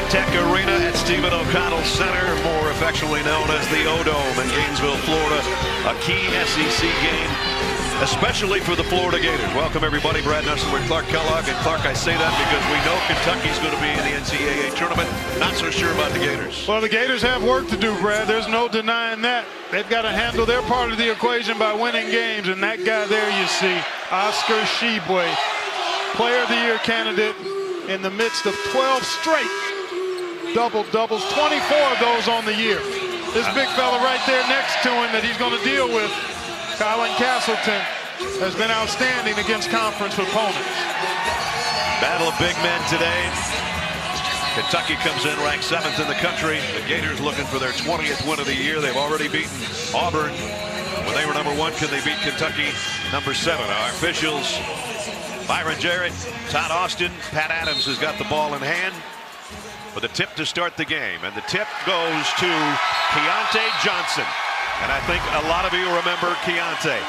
Tech Arena at Stephen O'Connell Center, more affectionately known as the O-Dome in Gainesville, Florida. A key SEC game, especially for the Florida Gators. Welcome, everybody. Brad Nelson with Clark Kellogg. And Clark, I say that because we know Kentucky's going to be in the NCAA tournament. Not so sure about the Gators. Well, the Gators have work to do, Brad. There's no denying that. They've got to handle their part of the equation by winning games. And that guy there you see, Oscar Tshiebwe, Player of the Year candidate in the midst of 12 straight double-doubles, 24 of those on the year. This big fella right there next to him that he's going to deal with, Colin Castleton, has been outstanding against conference opponents. Battle of big men today. Kentucky comes in ranked 7th in the country. The Gators looking for their 20th win of the year. They've already beaten Auburn. When they were number 1, can they beat Kentucky number 7? Our officials, Byron Jarrett, Todd Austin, Pat Adams has got the ball in hand for the tip to start the game. And the tip goes to Keontae Johnson. And I think a lot of you remember Keontae.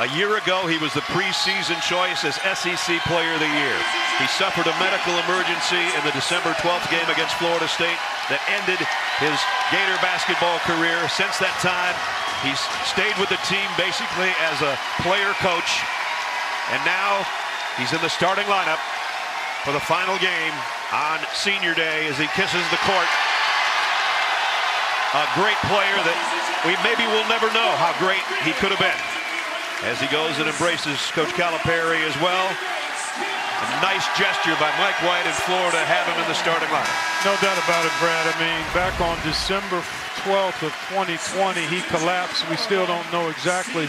A year ago, he was the preseason choice as SEC Player of the Year. He suffered a medical emergency in the December 12th game against Florida State that ended his Gator basketball career. Since that time, he's stayed with the team basically as a player coach. And now he's in the starting lineup for the final game on senior day as he kisses the court. A great player that we maybe will never know how great he could have been, as he goes and embraces Coach Calipari as well. A nice gesture by Mike White in Florida to have him in the starting lineup. No doubt about it, Brad. I mean, back on December 12th of 2020, he collapsed. We still don't know exactly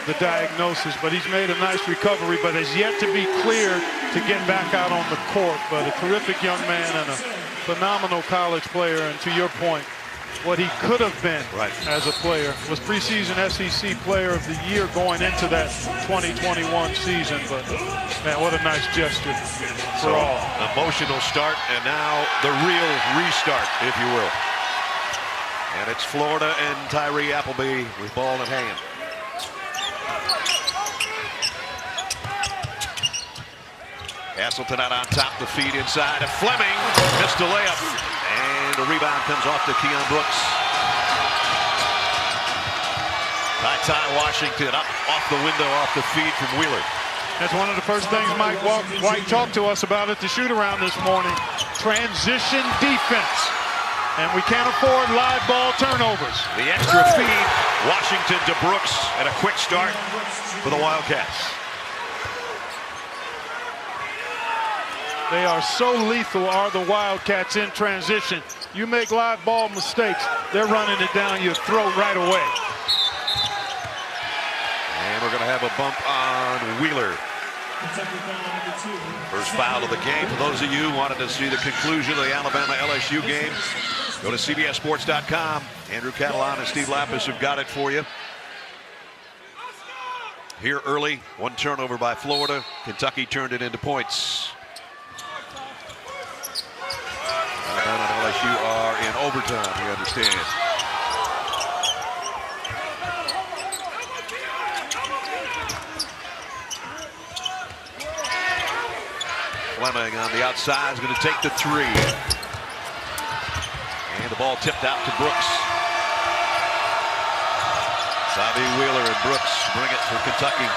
the diagnosis, but he's made a nice recovery, but has yet to be clear to get back out on the court. But a terrific young man and a phenomenal college player. And to your point, what he could have been as a player was preseason SEC Player of the Year going into that 2021 season. But man, what a nice gesture for all. Emotional start, and now the real restart, if you will. And it's Florida and Tyree Appleby with ball in hand. Castleton out on top, the feed inside. And Fleming missed a layup. And the rebound comes off to Keon Brooks. Ty Washington up off the window, off the feed from Wheeler. That's one of the first things Mike White talked to us about at the shoot-around this morning. Transition defense. And we can't afford live ball turnovers. The extra feed, Washington to Brooks, and a quick start for the Wildcats. They are so lethal, are the Wildcats, in transition. You make live ball mistakes, they're running it down your throat right away. And we're going to have a bump on Wheeler. First foul of the game. For those of you who wanted to see the conclusion of the Alabama-LSU game, go to CBSSports.com. Andrew Catalan and Steve Lapis have got it for you. Here early, one turnover by Florida. Kentucky turned it into points. Alabama and LSU are in overtime, we understand. Fleming on the outside is going to take the 3. And the ball tipped out to Brooks. Xavier Wheeler and Brooks bring it for Kentucky.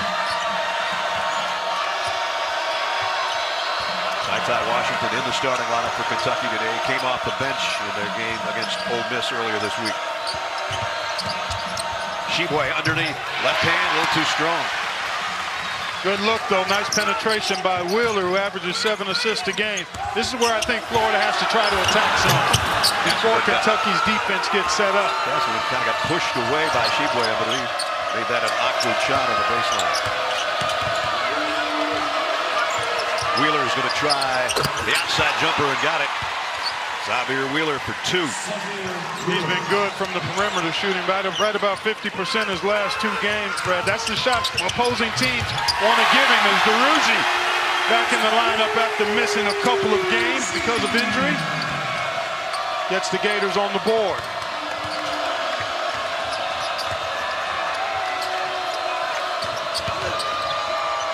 Ty Washington in the starting lineup for Kentucky today. Came off the bench in their game against Ole Miss earlier this week. Tshiebwe underneath, left hand, a little too strong. Good look, though. Nice penetration by Wheeler, who averages 7 assists a game. This is where I think Florida has to try to attack some before Kentucky's defense gets set up. Castleton kind of got pushed away by Tshiebwe, I believe. Made that an awkward shot on the baseline. Wheeler is going to try the outside jumper and got it. Xavier Wheeler for 2. He's been good from the perimeter shooting, right about 50% his last 2 games, Brad. That's the shots opposing teams want to give him. As DeRuzi back in the lineup after missing a couple of games because of injury. Gets the Gators on the board.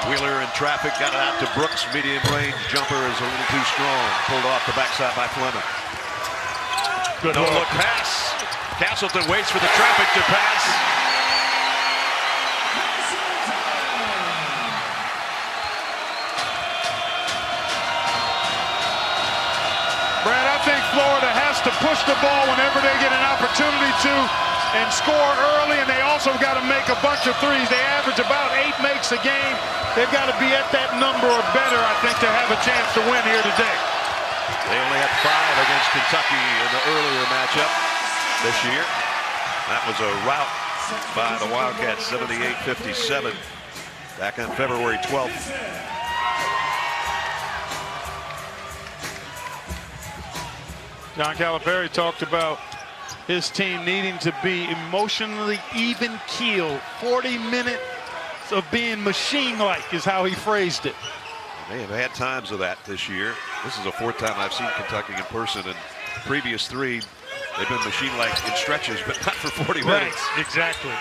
Wheeler in traffic, got it out to Brooks. Medium range jumper is a little too strong. Pulled off the backside by Fleming. Good No-look pass. Castleton waits for the traffic to pass. Brad, I think Florida has to push the ball whenever they get an opportunity to and score early, and they also got to make a bunch of threes. They average about 8 makes a game. They've got to be at that number or better, I think, to have a chance to win here today. They only had 5 against Kentucky in the earlier matchup this year. That was a rout by the Wildcats, 78-57, back on February 12th. John Calipari talked about his team needing to be emotionally even keeled. 40 minutes of being machine-like is how he phrased it. They have had times of that this year. This is the 4th time I've seen Kentucky in person, and the previous 3, they've been machine-like in stretches, but not for 40 minutes. Right, exactly.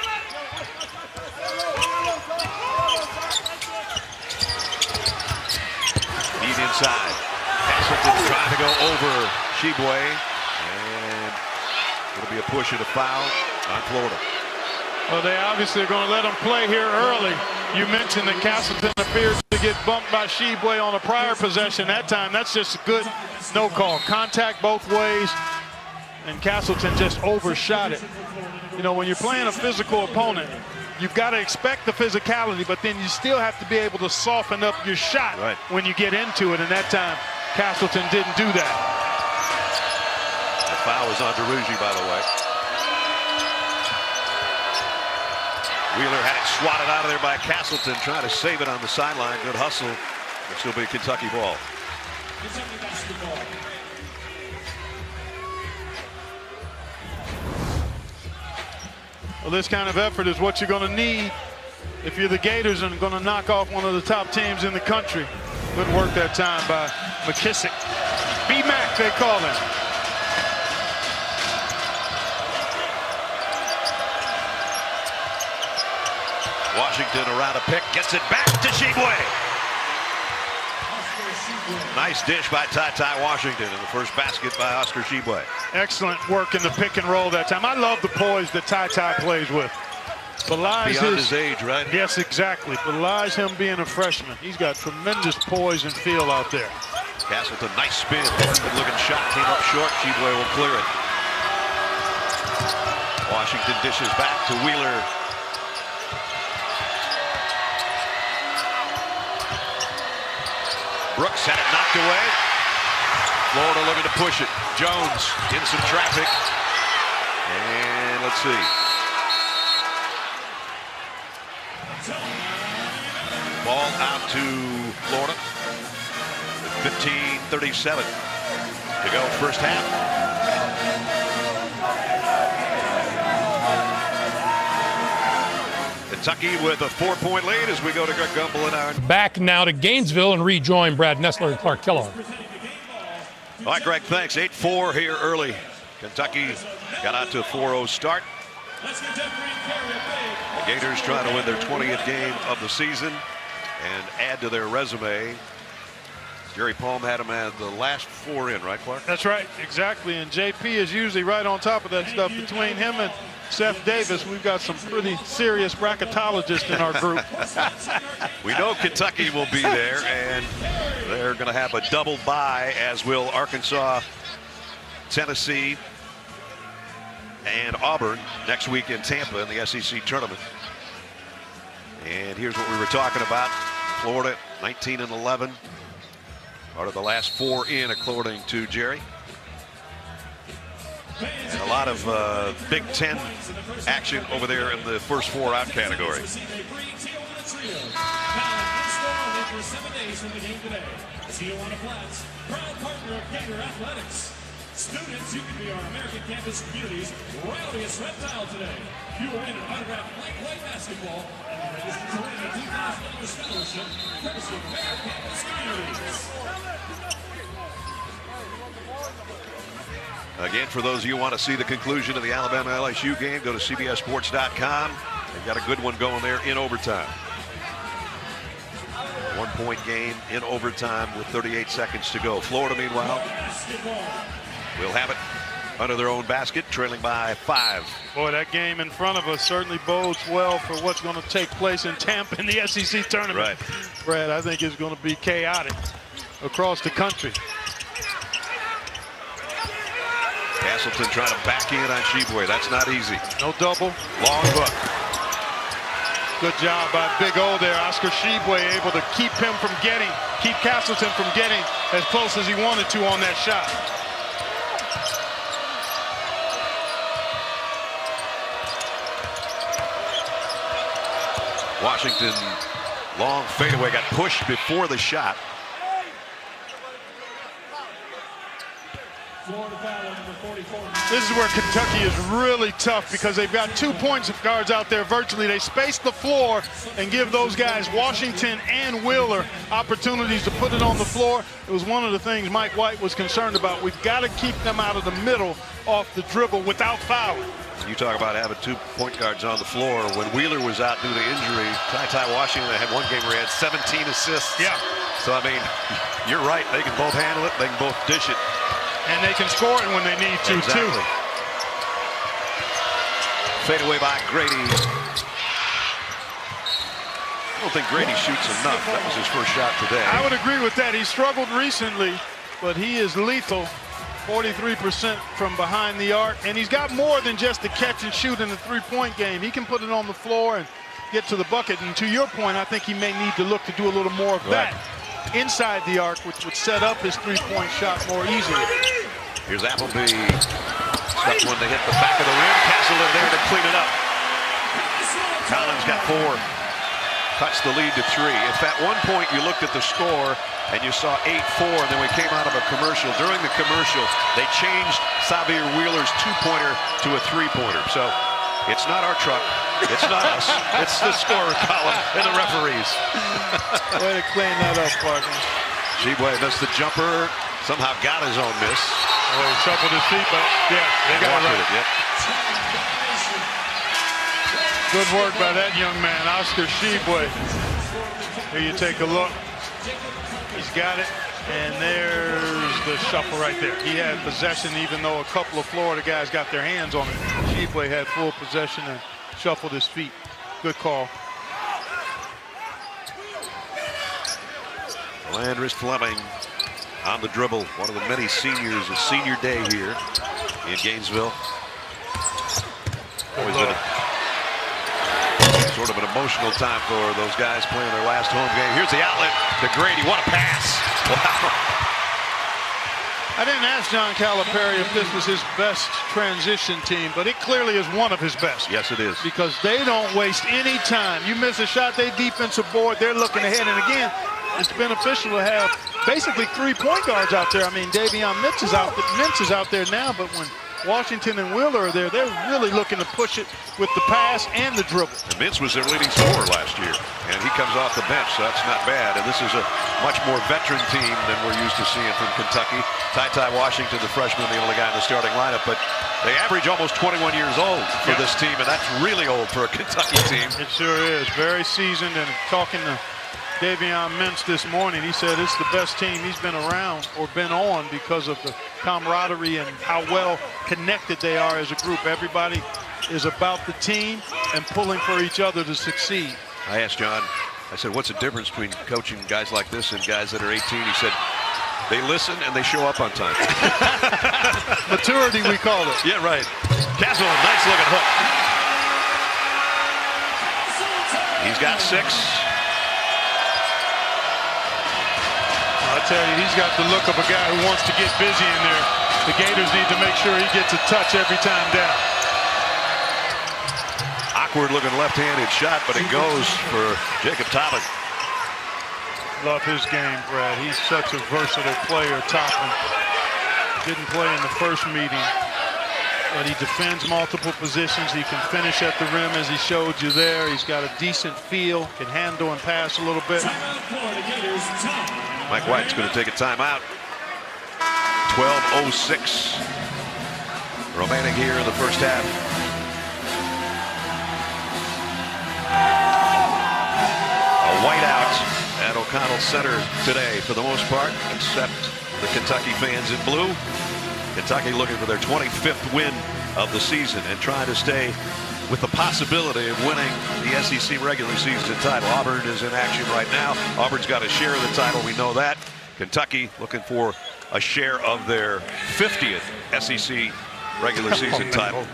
He's inside. Castleton trying to go over Tshiebwe, and it'll be a push and a foul on Florida. Well, they obviously are going to let him play here early. You mentioned that Castleton appears to get bumped by Tshiebwe on a prior possession. That time, that's just a good no call. Contact both ways, and Castleton just overshot it. You know, when you're playing a physical opponent, you've got to expect the physicality, but then you still have to be able to soften up your shot when you get into it, and that time, Castleton didn't do that. The foul was on DeRugi, by the way. Wheeler had it swatted out of there by Castleton, trying to save it on the sideline. Good hustle. This will be a Kentucky ball. Well, this kind of effort is what you're going to need if you're the Gators and going to knock off one of the top teams in the country. Good work that time by McKissick. B-Mac, they call him. Washington around a pick, gets it back to Tshiebwe. Nice dish by Ty Washington in the first basket by Oscar Tshiebwe. Excellent work in the pick and roll that time. I love the poise that Ty plays with. Belies beyond his age, right? Yes, exactly. Belies him being a freshman. He's got tremendous poise and feel out there. Castleton, nice spin. Good looking shot, came up short. Tshiebwe will clear it. Washington dishes back to Wheeler. Brooks had it knocked away. Florida looking to push it. Jones in some traffic. And let's see. Ball out to Florida. 15:37 to go first half. Kentucky with a 4-point lead as we go to Greg Gumbel and our... Back now to Gainesville and rejoin Brad Nessler and Clark Kellogg. All right, Greg, thanks. 8-4 here early. Kentucky got out to a 4-0 start. The Gators trying to win their 20th game of the season and add to their resume. Jerry Palm had them at the last 4 in, right, Clark? That's right, exactly. And JP is usually right on top of that stuff. Between him and Seth Davis, we've got some pretty serious bracketologists in our group. We know Kentucky will be there, and they're going to have a double bye, as will Arkansas, Tennessee, and Auburn next week in Tampa in the SEC tournament. And here's what we were talking about. Florida 19-11. Part of the last 4 in, according to Jerry. And a lot of Big Ten action over there in the first 4 out category. Students, you can be our American campus community's rowdiest reptile today. You will win an autographed lightweight basketball and register to win a $2,000 scholarship courtesy of American campus communities. Again, for those of you who want to see the conclusion of the Alabama-LSU game, go to CBSSports.com. They've got a good one going there in overtime. one-point game in overtime with 38 seconds to go. Florida, meanwhile, will have it under their own basket, trailing by 5. Boy, that game in front of us certainly bodes well for what's going to take place in Tampa in the SEC tournament. Right. Brad, I think it's going to be chaotic across the country. Castleton trying to back in on Tshiebwe. That's not easy. No double. Long hook. Good job by Big O there. Oscar Tshiebwe able to keep Castleton from getting as close as he wanted to on that shot. Washington, long fadeaway, got pushed before the shot. This is where Kentucky is really tough because they've got 2 point guards out there virtually. They space the floor and give those guys, Washington and Wheeler, opportunities to put it on the floor. It was one of the things Mike White was concerned about. We've got to keep them out of the middle off the dribble without fouling. You talk about having 2 point guards on the floor. When Wheeler was out due to injury, Ty Washington had one game where he had 17 assists. Yeah. So, I mean, you're right. They can both handle it. They can both dish it. And they can score it when they need to, too. Fade away by Grady. I don't think Grady shoots enough. That was his first shot today. I would agree with that. He struggled recently, but he is lethal. 43% from behind the arc. And he's got more than just the catch and shoot in the three-point game. He can put it on the floor and get to the bucket. And to your point, I think he may need to look to do a little more of that inside the arc, which would set up his three-point shot more easily. Here's Appleby. Stuck one to hit the back of the rim. Castleton there to clean it up. Collins got 4. Cuts the lead to 3. If at one point you looked at the score and you saw 8-4, and then we came out of a commercial. During the commercial, they changed Xavier Wheeler's 2-pointer to a 3-pointer. So it's not our truck. It's not us. It's the scorer column and the referees. Way to clean that up, partner. Tshiebwe missed the jumper. Somehow got his own miss. Oh, he shuffled his feet, but yeah, they got it right. Yep. Good work by that young man, Oscar Tshiebwe. Here you take a look. He's got it, and there's the shuffle right there. He had possession, even though a couple of Florida guys got their hands on it. Tshiebwe had full possession and shuffled his feet. Good call. Landris Fleming on the dribble. One of the many seniors, a senior day here in Gainesville. Always been sort of an emotional time for those guys playing their last home game. Here's the outlet to Grady. What a pass. Wow. I didn't ask John Calipari if this was his best transition team, but it clearly is one of his best. Yes, it is. Because they don't waste any time. You miss a shot, they defensive board, they're looking ahead. And again, it's beneficial to have basically 3 point guards out there. I mean, Mintz is out there now, but when Washington and Wheeler are there, they're really looking to push it with the pass and the dribble. And Mintz was their leading scorer last year, and he comes off the bench, so that's not bad. And this is a much more veteran team than we're used to seeing from Kentucky. Ty Washington, the freshman, the only guy in the starting lineup, but they average almost 21 years old for this team, and that's really old for a Kentucky team. It sure is. Very seasoned. And talking to Mintz this morning, he said it's the best team he's been around or been on because of the camaraderie and how well connected they are as a group. Everybody is about the team and pulling for each other to succeed. I asked John, I said, what's the difference between coaching guys like this and guys that are 18? He said, they listen and they show up on time. Maturity, we call it. Yeah, right. Castle, nice looking hook. He's got 6. I tell you, he's got the look of a guy who wants to get busy in there. The Gators need to make sure he gets a touch every time down. Awkward looking left-handed shot, but it goes for Jacob Toppin. Love his game, Brad. He's such a versatile player, Toppin. Didn't play in the first meeting, but he defends multiple positions. He can finish at the rim, as he showed you there. He's got a decent feel, can handle and pass a little bit. Mike White's going to take a timeout. 12:06 remaining here in the first half. A whiteout at O'Connell Center today for the most part, except the Kentucky fans in blue. Kentucky looking for their 25th win of the season and trying to stay with the possibility of winning the SEC regular season title. Auburn is in action right now. Auburn's got a share of the title, we know that. Kentucky looking for a share of their 50th SEC regular season title.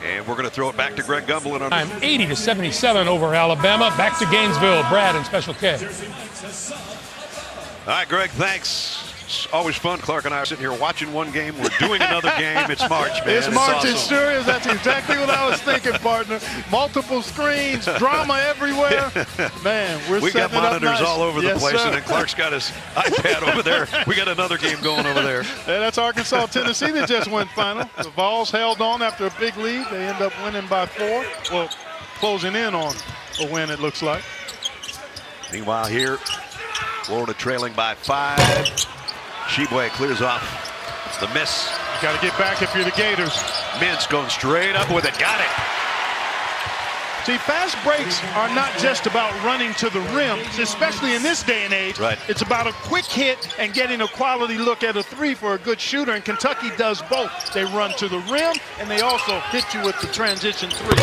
And we're going to throw it back to Greg Gumbel. I'm 80-77 over Alabama. Back to Gainesville. Brad and Special K. All right, Greg, thanks. It's always fun. Clark and I are sitting here watching one game. We're doing another game. It's March, man. It's March. Awesome. It sure is. That's exactly what I was thinking, partner. Multiple screens, drama everywhere. Man, we got monitors all over the place, sir. and then Clark's got his iPad over there. We got another game going over there. Yeah, that's Arkansas, Tennessee that just went final. The Vols held on after a big lead. They end up winning by 4. Well, closing in on a win, it looks like. Meanwhile here, Florida trailing by 5. Tshiebwe clears off the miss. You got to get back if you're the Gators. Mintz going straight up with it. Got it. See, fast breaks are not just about running to the rim, especially in this day and age. Right. It's about a quick hit and getting a quality look at a 3 for a good shooter, and Kentucky does both. They run to the rim, and they also hit you with the transition 3.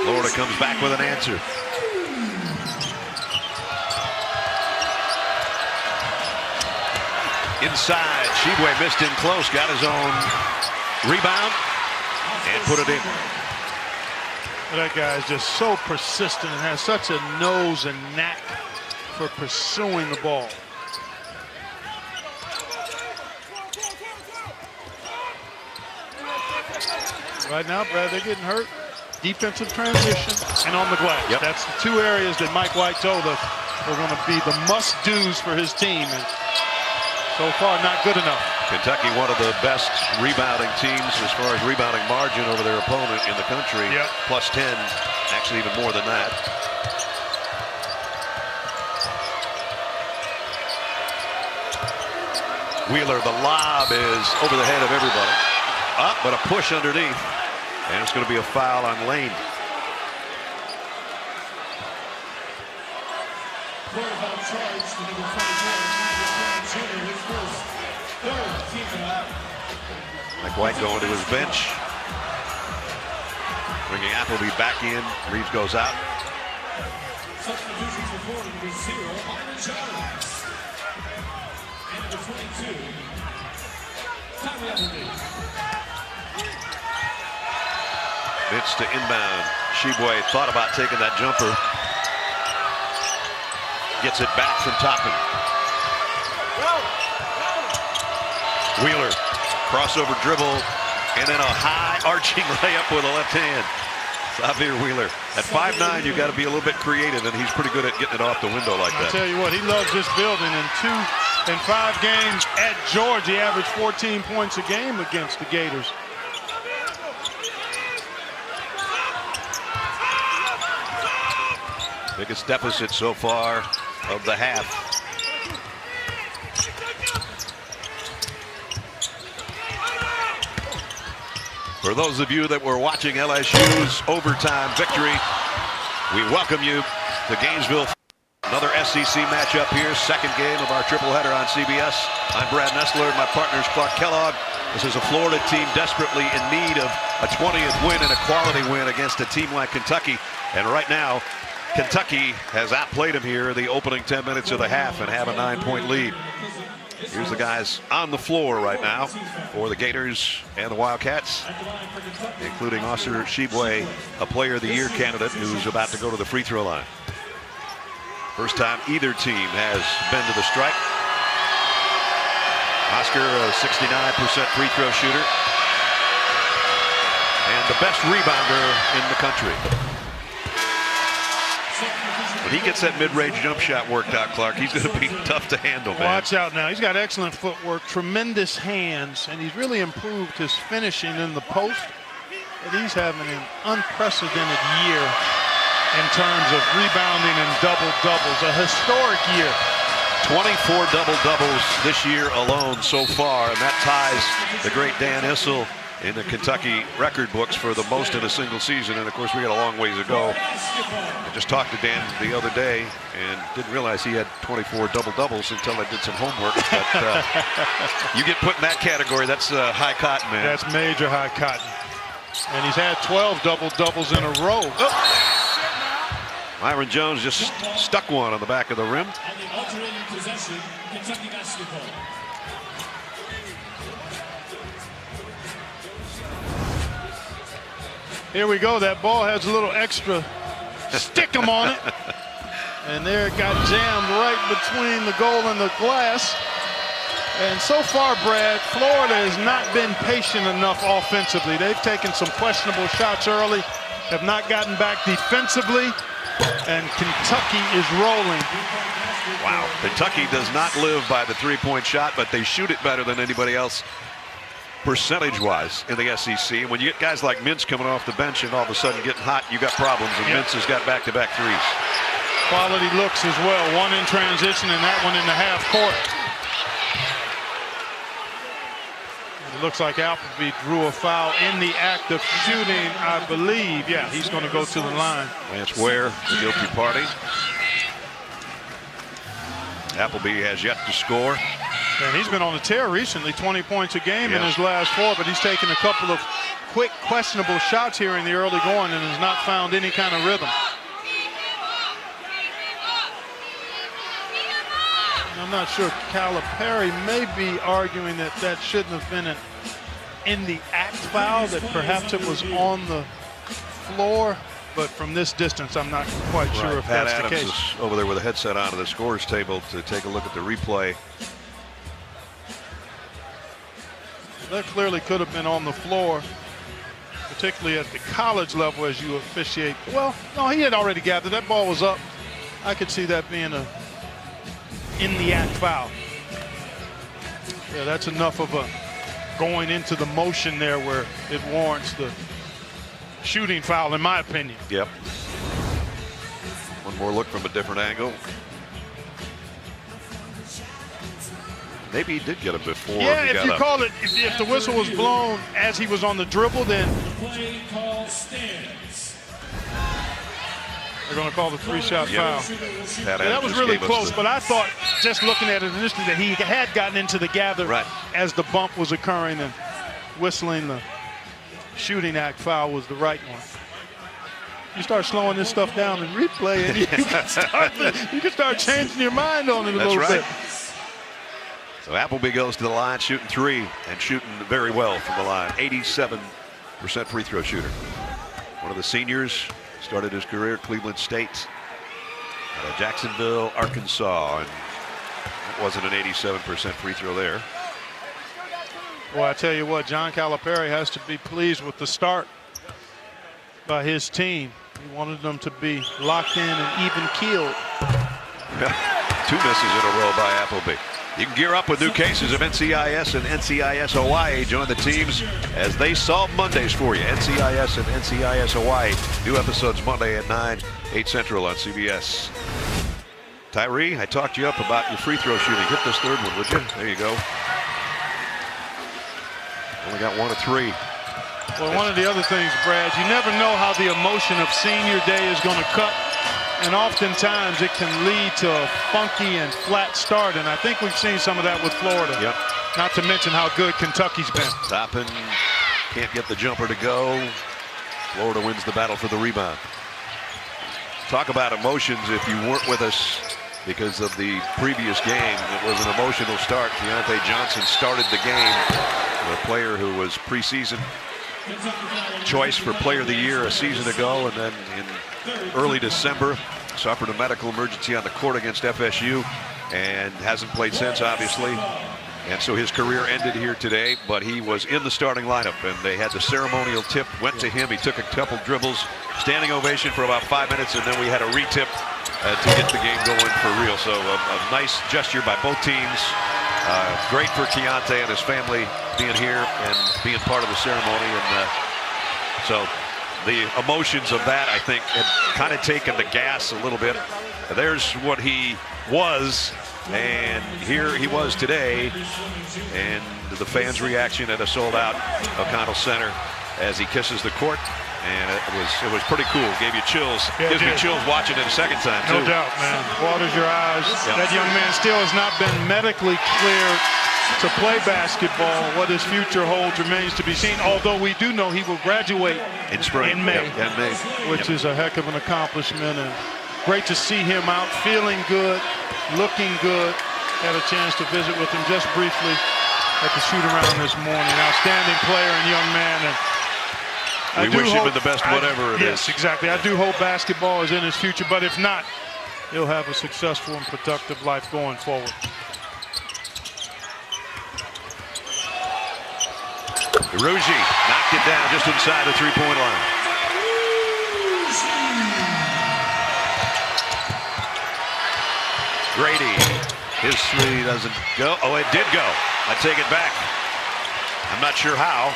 Florida comes back with an answer. Inside, Tshiebwe missed in close, got his own rebound, and put it in. That guy is just so persistent and has such a nose and knack for pursuing the ball. Right now, Brad, they're getting hurt. Defensive transition and on the glass. Yep. That's the 2 areas that Mike White told us were going to be the must-dos for his team. And so far, not good enough. Kentucky, one of the best rebounding teams as far as rebounding margin over their opponent in the country. Yep. Plus 10, actually even more than that. Wheeler, the lob is over the head of everybody. Up, but a push underneath. And it's going to be a foul on Lane. Mike White going to his bench. Bringing Appleby back in. Reeves goes out. Substitutions reported with 0 on the charge. And number 22, Tommy Appleby. Mintz to inbound. Tshiebwe thought about taking that jumper. Gets it back from Toppin. Wheeler, crossover dribble, and then a high arching layup with a left hand. Xavier Wheeler. At 5'9", you got to be a little bit creative, and he's pretty good at getting it off the window like that. I'll tell you what, he loves this building. In 5 games at Georgia, he averaged 14 points a game against the Gators. Biggest deficit so far of the half. For those of you that were watching LSU's overtime victory, we welcome you to Gainesville. Another SEC matchup here, second game of our triple header on CBS. I'm Brad Nessler, my partner is Clark Kellogg. This is a Florida team desperately in need of a 20th win and a quality win against a team like Kentucky. And right now, Kentucky has outplayed them here the opening 10 minutes of the half and have a 9-point lead. Here's the guys on the floor right now for the Gators and the Wildcats, including Oscar Tshiebwe, a Player of the Year candidate who's about to go to the free throw line. First time either team has been to the strike. Oscar, a 69% free throw shooter, and the best rebounder in the country. When he gets that mid-range jump shot worked out, Clark, he's going to be tough to handle, man. Watch out now. He's got excellent footwork, tremendous hands, and he's really improved his finishing in the post. And he's having an unprecedented year in terms of rebounding and double-doubles, a historic year. 24 double-doubles this year alone so far, and that ties the great Dan Issel in the Kentucky record books for the most in a single season. And of course, we got a long ways to go. I just talked to Dan the other day and didn't realize he had 24 double-doubles until I did some homework. But you get put in that category, that's high cotton, man. That's major high cotton. And he's had 12 double-doubles in a row. Oh. Myron Jones just stuck one on the back of the rim. On the alternating possession, Kentucky basketball. Here we go. That ball has a little extra stick 'em on it. And there it got jammed right between the goal and the glass. And so far, Brad, Florida has not been patient enough offensively. They've taken some questionable shots early, have not gotten back defensively, and Kentucky is rolling. Wow. Kentucky does not live by the three-point shot, but they shoot it better than anybody else percentage-wise in the SEC. When you get guys like Mintz coming off the bench and all of a sudden getting hot, you got problems, and Mintz has got back-to-back threes. Quality looks as well. One in transition and that one in the half court. It looks like Appleby drew a foul in the act of shooting, I believe. Yeah, he's going to go to the line. Lance Ware, the guilty party. Appleby has yet to score. And he's been on a tear recently, 20 points a game in his last 4, but he's taken a couple of quick, questionable shots here in the early going and has not found any kind of rhythm. I'm not sure. Calipari may be arguing that that shouldn't have been an in the act foul, that perhaps it was on the floor, but from this distance I'm not quite sure if Pat that's Adams the case. is over there with a headset onto the scorer's table to take a look at the replay. That clearly could have been on the floor, particularly at the college level as you officiate. Well, no, he had already gathered. That ball was up. I could see that being a in the act foul. Yeah, that's enough of a going into the motion there where it warrants the shooting foul, in my opinion. Yep. One more look from a different angle. Maybe he did get it before. Yeah, if you call it, if the whistle was blown as he was on the dribble, then Play call stands. they're going to call the three-shot foul. Pat Yeah, that was really close, but I thought, just looking at it initially, that he had gotten into the gather as the bump was occurring, and whistling the shooting act foul was the right one. You start slowing this stuff down and replay, and you can start changing your mind on it a little bit. So Appleby goes to the line, shooting three, and shooting very well from the line. 87% free throw shooter. One of the seniors, started his career at Cleveland State, out of Jacksonville, Arkansas, and that wasn't an 87% free throw there. Well, I tell you what, John Calipari has to be pleased with the start by his team. He wanted them to be locked in and even keeled. 2 misses in a row by Appleby. You can gear up with new cases of NCIS and NCIS Hawaii. Join the teams as they solve Mondays for you. NCIS and NCIS Hawaii. New episodes Monday at 9, 8 Central on CBS. Tyree, I talked you up about your free throw shooting. Hit this third one, would you? There you go. Only got 1 of 3. Well, one of the other things, Brad, you never know how the emotion of senior day is going to cut. And oftentimes it can lead to a funky and flat start. And I think we've seen some of that with Florida. Yep. Not to mention how good Kentucky's been. Toppin can't get the jumper to go. Florida wins the battle for the rebound. Talk about emotions. If you weren't with us because of the previous game, it was an emotional start. Keontae Johnson started the game. A player who was preseason choice for player of the year a season ago, and then in early December suffered a medical emergency on the court against FSU and hasn't played since, obviously. And so his career ended here today, but he was in the starting lineup, and they had the ceremonial tip went to him. He took a couple dribbles, standing ovation for about 5 minutes, and then we had a retip to get the game going for real. So a nice gesture by both teams. Great for Keontae and his family being here and being part of the ceremony. And so the emotions of that, I think, had kind of taken the gas a little bit. There's what he was And here he was today, and the fans' reaction at a sold-out O'Connell Center as he kisses the court. And it was pretty cool. Gave you chills. Yeah, Gives me chills watching it a second time, too. No doubt, man. Waters your eyes. Yep. That young man still has not been medically cleared to play basketball. What his future holds remains to be seen, although we do know he will graduate in spring. In May. Yep, in May. Which is a heck of an accomplishment. And great to see him out feeling good, looking good. Had a chance to visit with him just briefly at the shoot-around this morning. Outstanding player and young man. And we wish him the best whatever it is. Yes, exactly. I do hope basketball is in his future, but if not, he'll have a successful and productive life going forward. Ruji knocked it down just inside the three-point line. Grady, his three doesn't go. Oh, it did go. I take it back. I'm not sure how.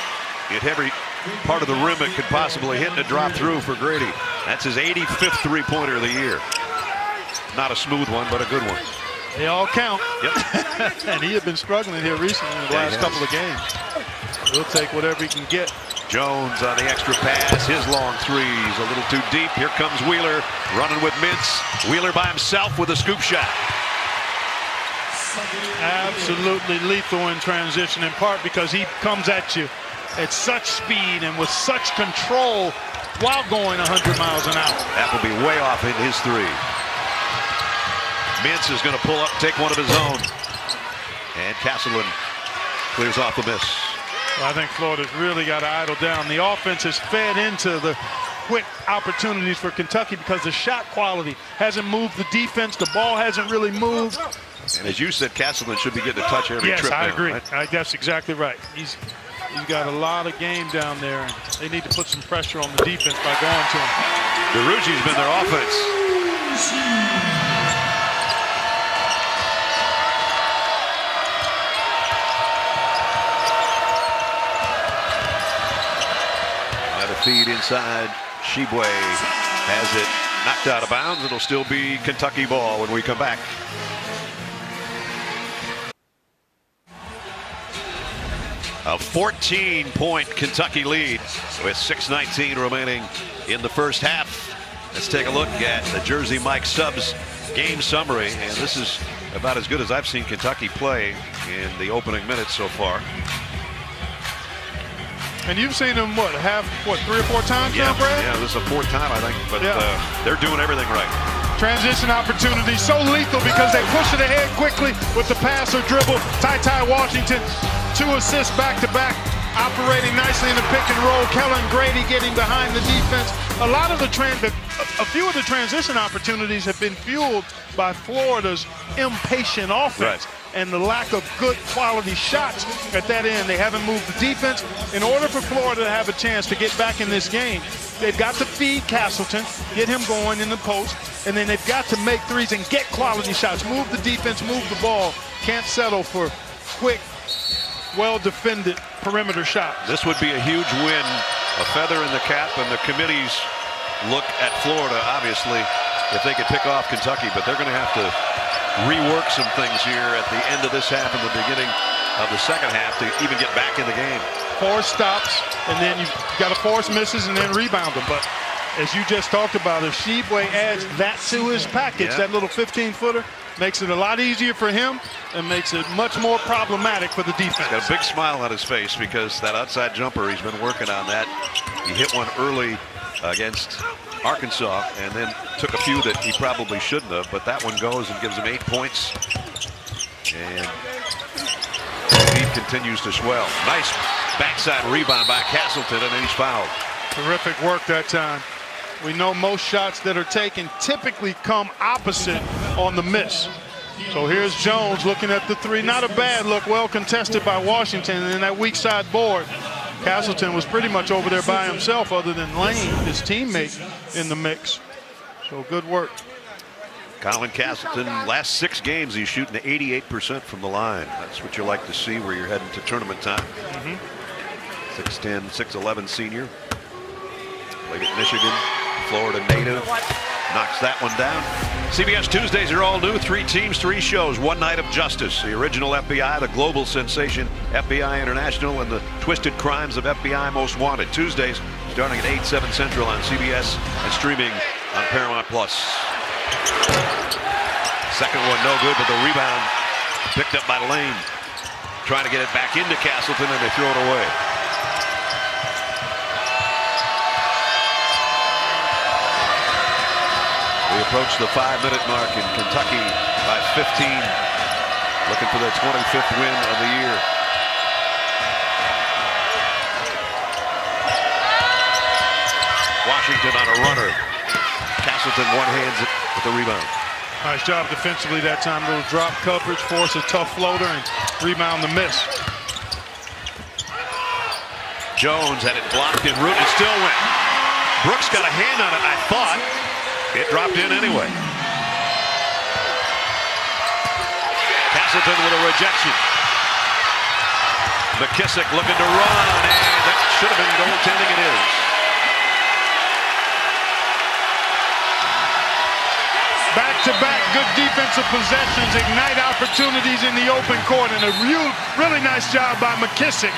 It every part of the rim it could possibly hit, and a drop through for Grady. That's his 85th three-pointer of the year. Not a smooth one, but a good one. They all count. Yep. And he had been struggling here recently in the last couple of games. He'll take whatever he can get. Jones on the extra pass. His long three's a little too deep. Here comes Wheeler running with Mintz. Wheeler by himself with a scoop shot. Absolutely lethal in transition, in part because he comes at you at such speed and with such control while going 100 miles an hour. That will be way off in his three. Mintz is going to pull up, take one of his own. And Castleton clears off the miss. Well, I think Florida's really got to idle down. The offense has fed into the quick opportunities for Kentucky because the shot quality hasn't moved the defense. The ball hasn't really moved. And as you said, Castleton should be getting a touch every trip. Yes, I agree. Right? That's exactly right. He's got a lot of game down there, and they need to put some pressure on the defense by going to him. DeRugi's been their offense. Another feed inside. Tshiebwe has it knocked out of bounds. It'll still be Kentucky ball when we come back. A 14-point Kentucky lead with 6:19 remaining in the first half. Let's take a look at the Jersey Mike Stubbs game summary. And this is about as good as I've seen Kentucky play in the opening minutes so far. And you've seen them, what, 3 or 4 times now, Brad? Yeah, this is the 4th time, I think. But they're doing everything right. Transition opportunity, so lethal because they push it ahead quickly with the pass or dribble. Ty Washington, 2 assists back-to-back, operating nicely in the pick and roll. Kellen Grady getting behind the defense. A few of the transition opportunities have been fueled by Florida's impatient offense. Right. And the lack of good quality shots at that end. They haven't moved the defense. In order for Florida to have a chance to get back in this game, they've got to feed Castleton, get him going in the post, and then they've got to make threes and get quality shots. Move the defense, move the ball. Can't settle for quick, well-defended perimeter shots. This would be a huge win, a feather in the cap, and the committee's look at Florida, obviously, if they could pick off Kentucky, but they're going to have to rework some things here at the end of this half and the beginning of the second half to even get back in the game. Force stops, and then you've got to force misses and then rebound them. But as you just talked about, if Tshiebwe adds that to his package, that little 15-footer, makes it a lot easier for him and makes it much more problematic for the defense. He's got a big smile on his face because that outside jumper, he's been working on that. He hit one early against Arkansas and then took a few that he probably shouldn't have, but that one goes and gives him 8 points. And the lead continues to swell. Nice backside rebound by Castleton, and then he's fouled. Terrific work that time. We know most shots that are taken typically come opposite on the miss. So here's Jones looking at the three. Not a bad look, well contested by Washington, and then that weak side board. Castleton was pretty much over there by himself other than Lane, his teammate, in the mix. So good work. Colin Castleton, last 6 games, he's shooting 88% from the line. That's what you like to see where you're heading to tournament time. 6'10", 6'11" senior. Played at Michigan, Florida native. Knocks that one down. CBS Tuesdays are all new. 3 teams, 3 shows, 1 night of justice. The original FBI, the global sensation FBI International, and the twisted crimes of FBI Most Wanted. Tuesdays starting at 8, 7 Central on CBS and streaming on Paramount+. Second one no good, but the rebound picked up by Lane. Trying to get it back into Castleton, and they throw it away. We approach the 5-minute mark in Kentucky by 15, looking for their 25th win of the year. Washington on a runner. Castleton one-hands it with the rebound. Nice job defensively that time. Little drop coverage, force a tough floater, and rebound the miss. Jones had it blocked en route and still went. Brooks got a hand on it, I thought. It dropped in anyway. Castleton with a rejection. McKissick looking to run, and that should have been goaltending. It is. Back-to-back good defensive possessions, ignite opportunities in the open court, and a really nice job by McKissick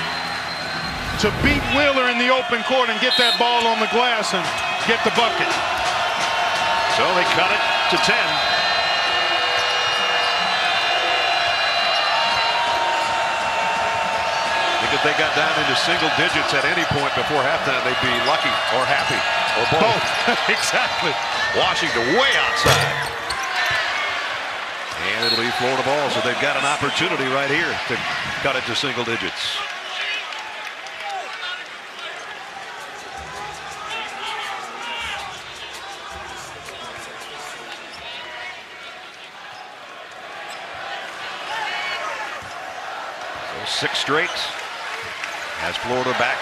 to beat Wheeler in the open court and get that ball on the glass and get the bucket. So they cut it to 10. I think if they got down into single digits at any point before halftime, they'd be lucky or happy or both. Exactly. Washington way outside. And it'll be Florida ball, so they've got an opportunity right here to cut it to single digits. So 6 straight has Florida back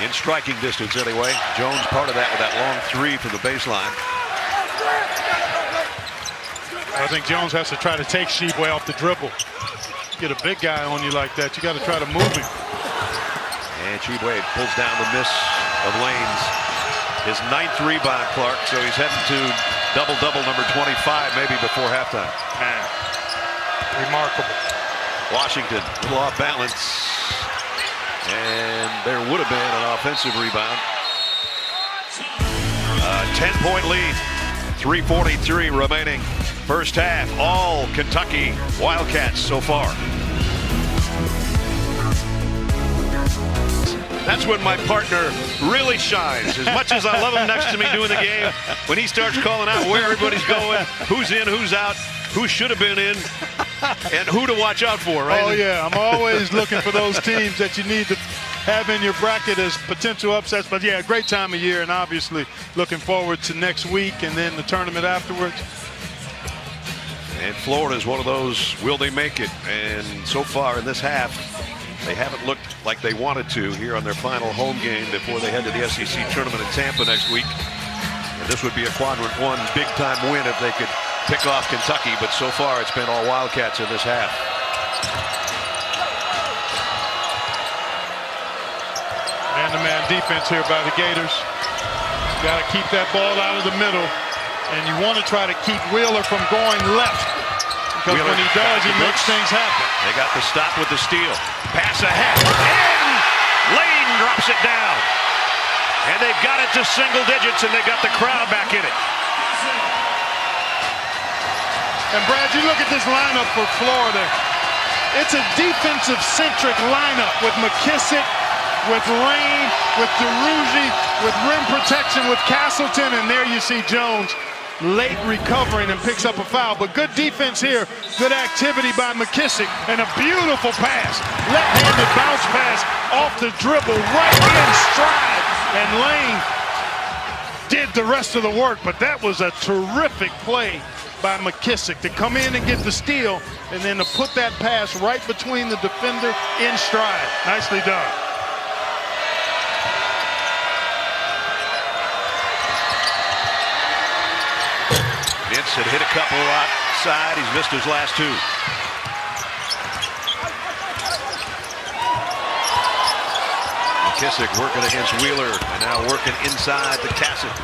in striking distance anyway. Jones part of that with that long 3 from the baseline. I think Jones has to try to take Tshiebwe off the dribble. Get a big guy on you like that, you got to try to move him. And Tshiebwe pulls down the miss of Lane's. His 9th rebound, Clark, so he's heading to double-double number 25 maybe before halftime. Man, remarkable. Washington, a little off balance. And there would have been an offensive rebound. 10-point lead, 3:43 remaining. First half, all Kentucky Wildcats so far. That's when my partner really shines. As much as I love him next to me doing the game, when he starts calling out where everybody's going, who's in, who's out, who should have been in, and who to watch out for, right? Oh, yeah. I'm always looking for those teams that you need to have in your bracket as potential upsets. But, yeah, great time of year, and obviously looking forward to next week and then the tournament afterwards. And Florida is one of those, will they make it? And so far in this half, they haven't looked like they wanted to here on their final home game before they head to the SEC tournament in Tampa next week. And this would be a quadrant 1 big-time win if they could pick off Kentucky, but so far it's been all Wildcats in this half. Man-to-man defense here by the Gators. Got to keep that ball out of the middle, and you want to try to keep Wheeler from going left, because when he does, he makes things happen. They got the stop with the steal. Pass ahead, and Lane drops it down. And they've got it to single digits, and they got the crowd back in it. And Brad, you look at this lineup for Florida. It's a defensive-centric lineup with McKissick, with Lane, with DeRougie, with rim protection with Castleton, and there you see Jones late recovering and picks up a foul. But good defense here, good activity by McKissick, and a beautiful pass. Left-handed bounce pass off the dribble, right in stride, and Lane did the rest of the work, but that was a terrific play by McKissick to come in and get the steal, and then to put that pass right between the defender in stride. Nicely done. Mintz had hit a couple outside. He's missed his last 2. McKissick working against Wheeler, and now working inside to Cassidy.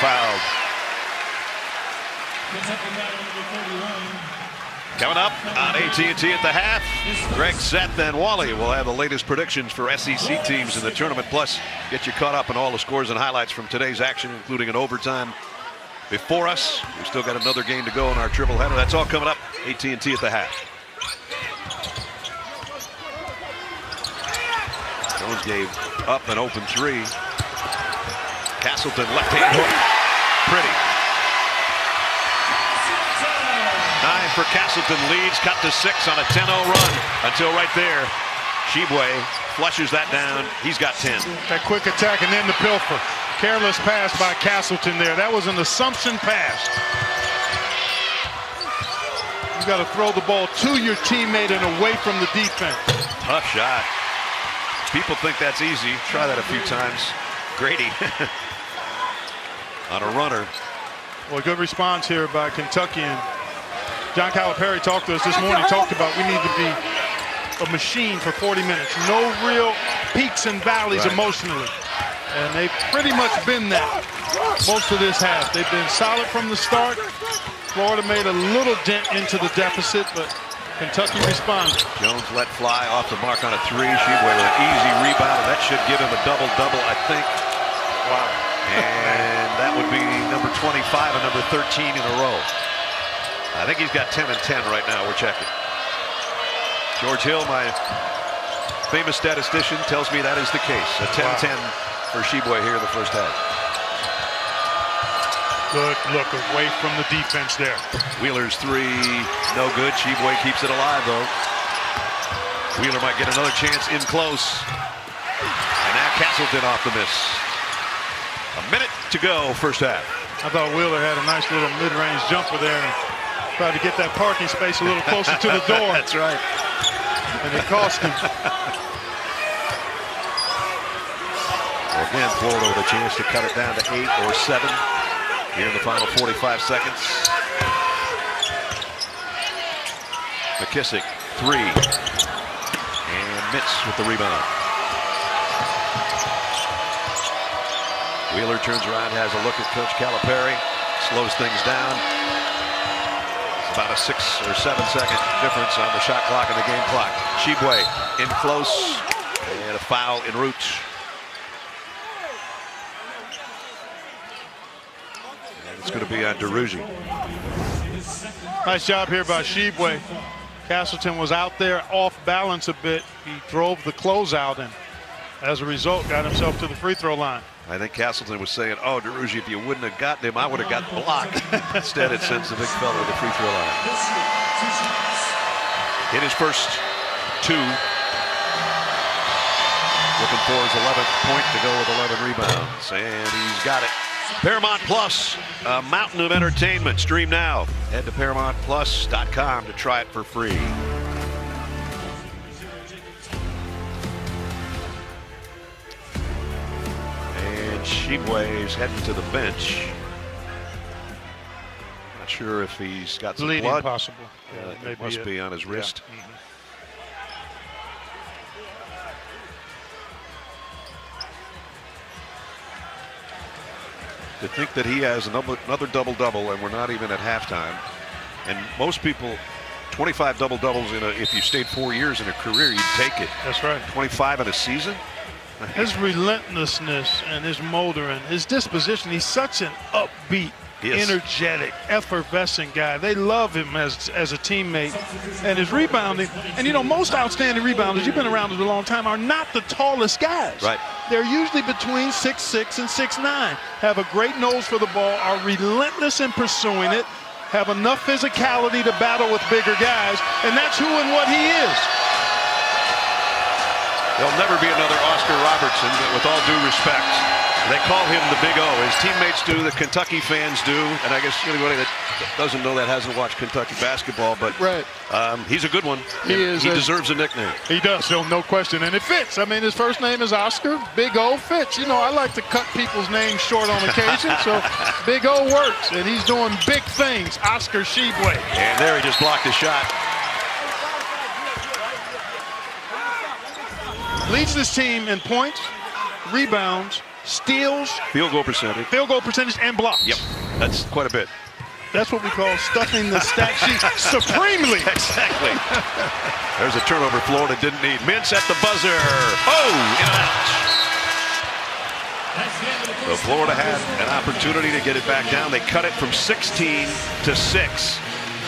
fouled. Coming up on AT&T at the half, Greg, Seth, and Wally will have the latest predictions for SEC teams in the tournament. Plus, get you caught up on all the scores and highlights from today's action, including an overtime before us. We've still got another game to go in our triple header. That's all coming up. AT&T at the half. Jones gave up an open three. Castleton left-hand hook. Pretty. 9 for Castleton, leads, cut to 6 on a 10-0 run until right there. Tshiebwe flushes that down. He's got 10. That quick attack and then the pilfer. Careless pass by Castleton there. That was an assumption pass. You got to throw the ball to your teammate and away from the defense. Tough shot. People think that's easy. Try that a few times. Grady on a runner. Well, good response here by Kentucky. And John Calipari talked to us this morning. Talked about we need to be a machine for 40 minutes. No real peaks and valleys emotionally. And they've pretty much been that most of this half. They've been solid from the start. Florida made a little dent into the deficit, but Kentucky responded. Jones let fly off the mark on a 3. Tshiebwe with an easy rebound. That should give him a double-double, I think. Wow. And that would be number 25 and number 13 in a row. I think he's got 10 and 10 right now. We're checking. George Hill, my famous statistician, tells me that is the case. A 10-10 for Tshiebwe here in the first half. Good look away from the defense there. Wheeler's 3, no good. Tshiebwe keeps it alive, though. Wheeler might get another chance in close. And now Castleton off the miss. A minute to go, first half. I thought Wheeler had a nice little mid-range jumper there and tried to get that parking space a little closer to the door. That's right. And it cost him. Again, Florida with a chance to cut it down to 8 or 7 here in the final 45 seconds. McKissick, 3. And Mintz with the rebound. Wheeler turns around, has a look at Coach Calipari, slows things down. It's about a 6 or 7 second difference on the shot clock and the game clock. Tshiebwe in close, and a foul en route. And it's going to be on DeRougy. Nice job here by Tshiebwe. Castleton was out there off balance a bit. He drove the closeout and as a result got himself to the free throw line. I think Castleton was saying, oh, DeRougy, if you wouldn't have gotten him, I would have got blocked. Instead, it sends the big fella to the free throw line. Hit his first 2. Looking for his 11th point to go with 11 rebounds. And he's got it. Paramount Plus, a mountain of entertainment. Stream now. Head to ParamountPlus.com to try it for free. Tshiebwe is heading to the bench. Not sure if he's got some bleeding blood. Possible. Yeah, it must be on his wrist. Yeah. Mm-hmm. To think that he has another double-double and we're not even at halftime. And most people, 25 double-doubles if you stayed 4 years in a career, you'd take it. That's right. 25 in a season? His relentlessness and his motoring, his disposition, he's such an upbeat, energetic, effervescent guy. They love him as a teammate. And his rebounding, and you know, most outstanding rebounders, you've been around it a long time, are not the tallest guys. Right. They're usually between 6'6" and 6'9", have a great nose for the ball, are relentless in pursuing it, have enough physicality to battle with bigger guys, and that's who and what he is. There'll never be another Oscar Robertson, but with all due respect, they call him the Big O. His teammates do, the Kentucky fans do, and I guess anybody that doesn't know that hasn't watched Kentucky basketball, but he's a good one. He deserves a nickname. He does, no question, and it fits. I mean, his first name is Oscar. Big O fits. You know, I like to cut people's names short on occasion, so Big O works, and he's doing big things. Oscar Tshiebwe. And there he just blocked a shot. Leads this team in points, rebounds, steals, Field goal percentage. and blocks. Yep, that's quite a bit. That's what we call stuffing the stat sheet supremely. Exactly. There's a turnover Florida didn't need. Mintz at the buzzer. Oh, in and out. So Florida had an opportunity to get it back down. They cut it from 16 to 6.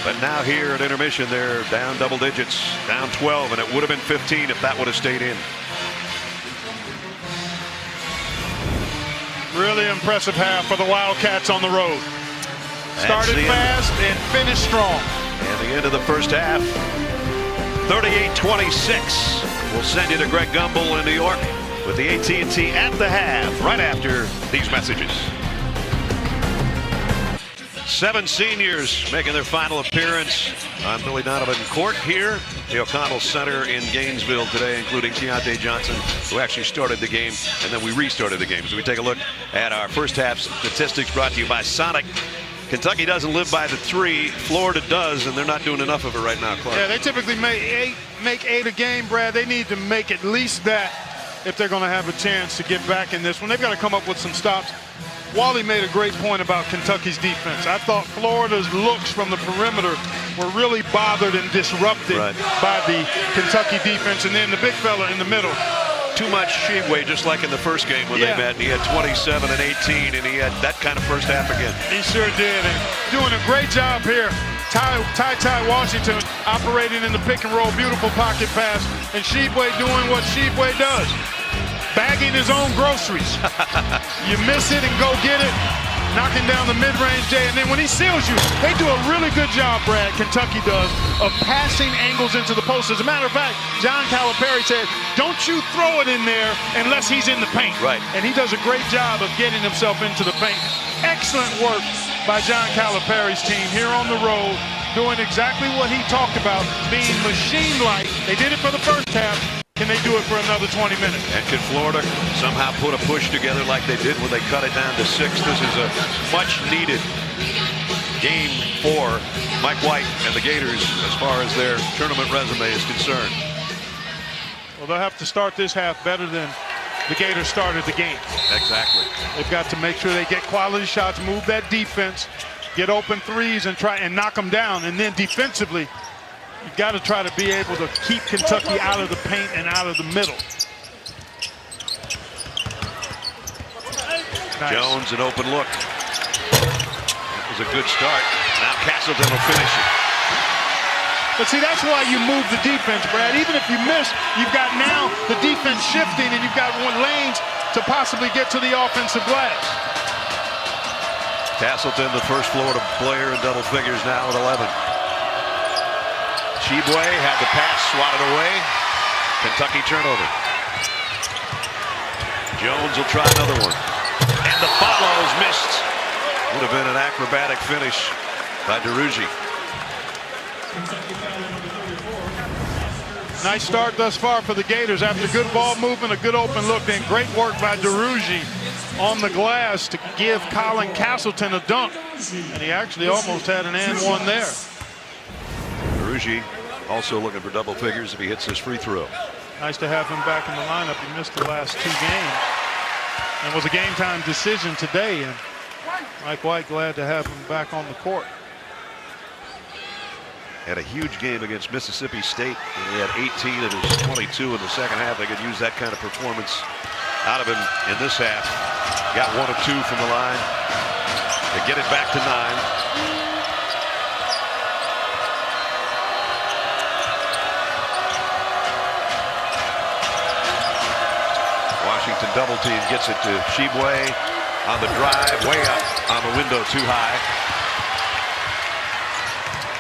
But now here at intermission, they're down double digits, down 12, and it would have been 15 if that would have stayed in. Really impressive half for the Wildcats on the road. Started fast and finished strong. And the end of the first half, 38-26. We'll send you to Greg Gumbel in New York with the AT&T at the half right after these messages. 7 seniors making their final appearance on Billy Donovan Court here, the O'Connell Center in Gainesville today, including Keontae Johnson, who actually started the game, and then we restarted the game. So we take a look at our first half statistics brought to you by Sonic. Kentucky doesn't live by the 3. Florida does, and they're not doing enough of it right now, Clark. Yeah, they typically make eight a game, Brad. They need to make at least that if they're going to have a chance to get back in this one. They've got to come up with some stops. Wally made a great point about Kentucky's defense. I thought Florida's looks from the perimeter were really bothered and disrupted by the Kentucky defense, and then the big fella in the middle. Too much Tshiebwe, just like in the first game when they met. He had 27 and 18, and he had that kind of first half again. He sure did, and doing a great job here. Ty Washington operating in the pick and roll, beautiful pocket pass, and Tshiebwe doing what Tshiebwe does, bagging his own groceries. You miss it and go get it, knocking down the mid-range J, and then when he seals you, they do a really good job, Brad, Kentucky does, of passing angles into the post. As a matter of fact, John Calipari said, don't you throw it in there unless he's in the paint. Right. And he does a great job of getting himself into the paint. Excellent work by John Calipari's team here on the road, doing exactly what he talked about, being machine-like. They did it for the first half. Can they do it for another 20 minutes? And can Florida somehow put a push together like they did when they cut it down to 6? This is a much-needed game for Mike White and the Gators as far as their tournament resume is concerned. Well, they'll have to start this half better than the Gators started the game. Exactly. They've got to make sure they get quality shots, move that defense, get open threes, and try and knock them down. And then defensively, you've got to try to be able to keep Kentucky out of the paint and out of the middle. Nice. Jones, an open look. That was a good start. Now Castleton will finish it. But see, that's why you move the defense, Brad. Even if you miss, you've got now the defense shifting, and you've got lanes to possibly get to the offensive glass. Castleton, the first Florida player in double figures now with 11. Tshiebwe had the pass swatted away. Kentucky turnover. Jones will try another one. And the follows missed. Would have been an acrobatic finish by DeRougie. Nice start thus far for the Gators after good ball movement, a good open look, and great work by DeRougie on the glass to give Colin Castleton a dunk. And he actually almost had an and one there. DeRougie also looking for double figures if he hits his free throw. Nice to have him back in the lineup. He missed the last 2 games and was a game time decision today. And Mike White glad to have him back on the court. Had a huge game against Mississippi State. He had 18 of his 22 in the second half. They could use that kind of performance out of him in this half. Got 1 of 2 from the line to get it back to 9. Washington double team, gets it to Tshiebwe on the drive, way up on the window, too high.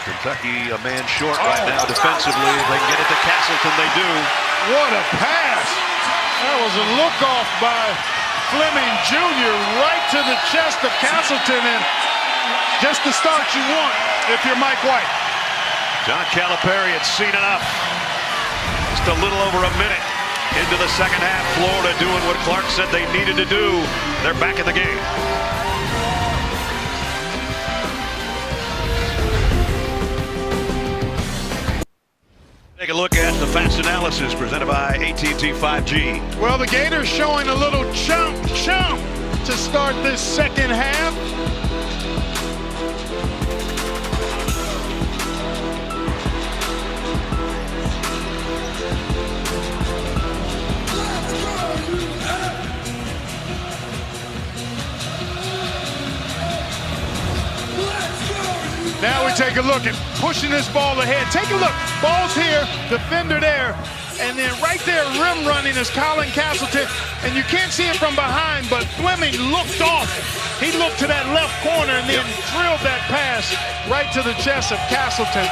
Kentucky a man short right now defensively. If they can get it to Castleton, they do. What a pass! That was a look-off by Fleming Jr. right to the chest of Castleton, and just the start you want if you're Mike White. John Calipari had seen enough. Just a little over a minute into the second half. Florida doing what Clark said they needed to do. They're back in the game. Take a look at the Fast analysis presented by AT&T 5G. Well, the Gators showing a little chump to start this second half. Now we take a look at pushing this ball ahead. Take a look. Ball's here, defender there, and then right there, rim running is Colin Castleton. And you can't see it from behind, but Fleming looked off. He looked to that left corner and then drilled that pass right to the chest of Castleton.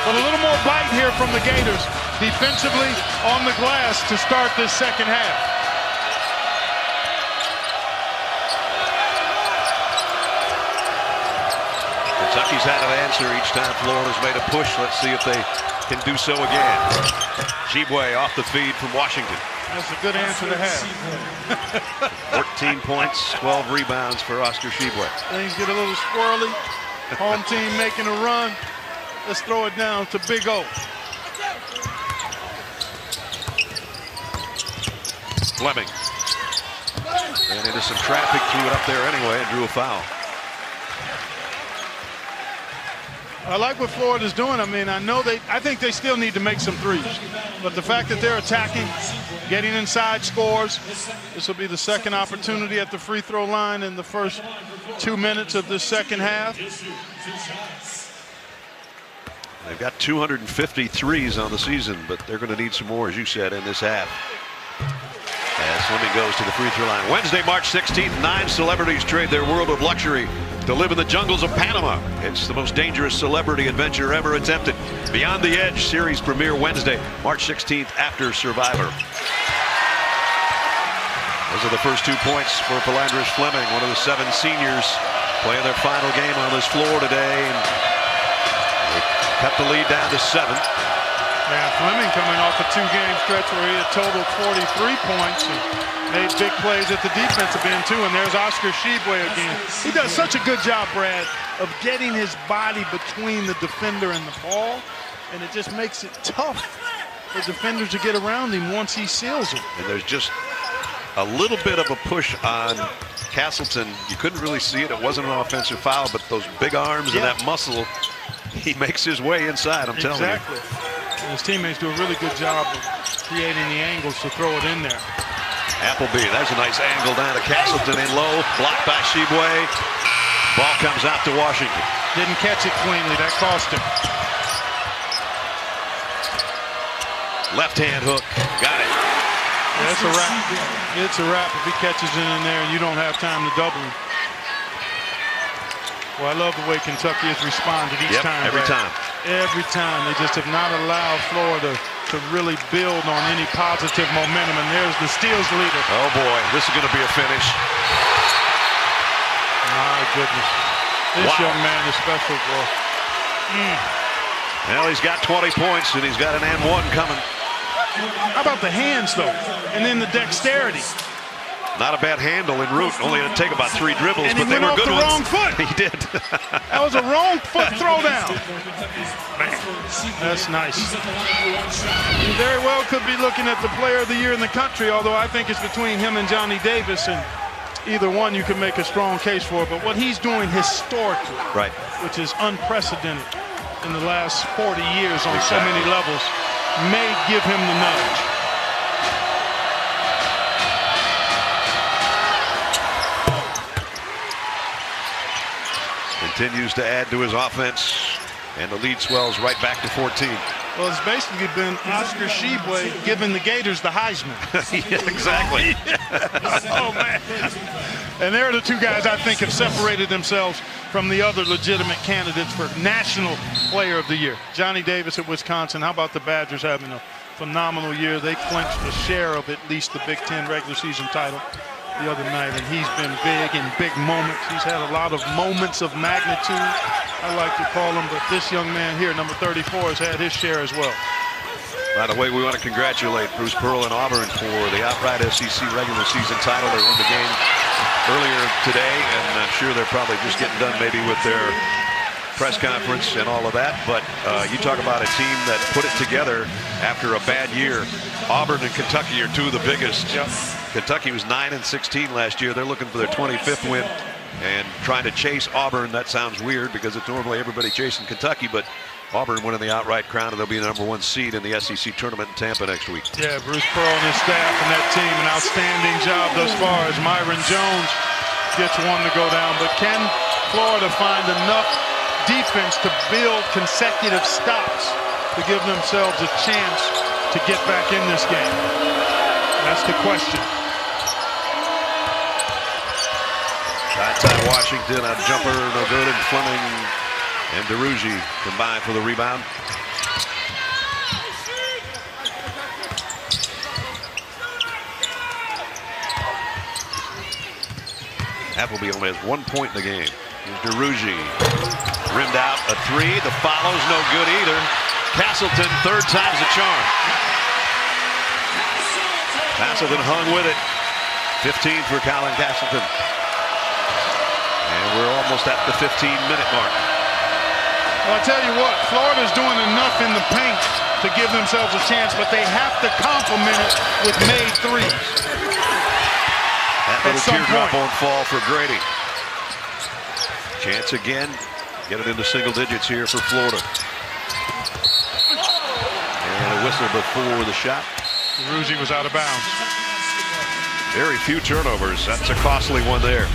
But a little more bite here from the Gators defensively on the glass to start this second half. Kentucky's had an answer each time Florida's made a push. Let's see if they can do so again. Tshiebwe off the feed from Washington. That's a good answer to have. 14 points, 12 rebounds for Oscar Tshiebwe. Things get a little squirrely. Home team making a run. Let's throw it down to Big O. Fleming. And into some traffic, threw it up there anyway and drew a foul. I like what Florida's doing. I mean, I think they still need to make some threes. But the fact that they're attacking, getting inside scores, this will be the second opportunity at the free throw line in the first 2 minutes of this second half. They've got 250 threes on the season, but they're going to need some more, as you said, in this half. As Fleming goes to the free throw line. Wednesday, March 16th, 9 celebrities trade their world of luxury to live in the jungles of Panama. It's the most dangerous celebrity adventure ever attempted. Beyond the Edge series premiere Wednesday, March 16th after Survivor. Those are the first 2 points for Philandris Fleming, one of the 7 seniors playing their final game on this floor today. And they cut the lead down to 7. Yeah, Fleming coming off a 2-game stretch where he had totaled 43 points and made big plays at the defensive end too. And there's Oscar Tshiebwe again. He does such a good job, Brad, of getting his body between the defender and the ball, and it just makes it tough for defenders to get around him once he seals it. And there's just a little bit of a push on Castleton. You couldn't really see it. It wasn't an offensive foul, but those big arms and that muscle, he makes his way inside, I'm telling you. Exactly. And his teammates do a really good job of creating the angles to throw it in there. Appleby, there's a nice angle down to Castleton in low, blocked by Tshiebwe. Ball comes out to Washington. Didn't catch it cleanly, that cost him. Left hand hook, got it. Yeah, it's a wrap. It's a wrap if he catches it in there and you don't have time to double him. Well, I love the way Kentucky has responded each time. Every time. Every time. They just have not allowed Florida to really build on any positive momentum. And there's the steals leader. Oh, boy. This is going to be a finish. My goodness. This young man is special, boy. Well, he's got 20 points, and he's got an and one coming. How about the hands, though? And then the dexterity. Not a bad handle en route. Only had to take about 3 dribbles, and but they were good ones. Wrong foot. He did. That was a wrong foot throwdown. Man, that's nice. He very well could be looking at the player of the year in the country, although I think it's between him and Johnny Davis, and either one you can make a strong case for. But what he's doing historically, right, which is unprecedented in the last 40 years on so many levels, may give him the nudge. Continues to add to his offense, and the lead swells right back to 14. Well, it's basically been Oscar Tshiebwe giving the Gators the Heisman. Yeah, exactly. Oh, man. And they're the 2 guys I think have separated themselves from the other legitimate candidates for National Player of the Year. Johnny Davis at Wisconsin. How about the Badgers having a phenomenal year? They clinched a share of at least the Big Ten regular season title the other night, and he's been big in big moments. He's had a lot of moments of magnitude, I like to call them, but this young man here, number 34, has had his share as well. By the way, we want to congratulate Bruce Pearl and Auburn for the outright SEC regular season title. They won the game earlier today, and I'm sure they're probably just getting done maybe with their press conference and all of that. But you talk about a team that put it together after a bad year. Auburn and Kentucky are two of the biggest. Yep. Kentucky was 9-16 last year. They're looking for their 25th win and trying to chase Auburn. That sounds weird because it's normally everybody chasing Kentucky, but Auburn winning the outright crown, and they'll be the #1 seed in the SEC tournament in Tampa next week. Yeah, Bruce Pearl and his staff and that team, an outstanding job thus far as Myron Jones gets one to go down. But can Florida find enough defense to build consecutive stops to give themselves a chance to get back in this game? That's the question. Outside Washington on jumper, no good, and Fleming and DeRougy combined for the rebound. Appleby only has 1 point in the game. Here's DeRougy. Rimmed out, a three. The follow's no good either. Castleton, third time's the charm. Castleton hung with it. 15 for Colin Castleton. And we're almost at the 15-minute mark. Well, I tell you what, Florida's doing enough in the paint to give themselves a chance, but they have to complement it with made threes. That little teardrop won't fall for Grady. Chance again. Get it into single digits here for Florida. And a whistle before the shot. DeRougy was out of bounds. Very few turnovers. That's a costly one there.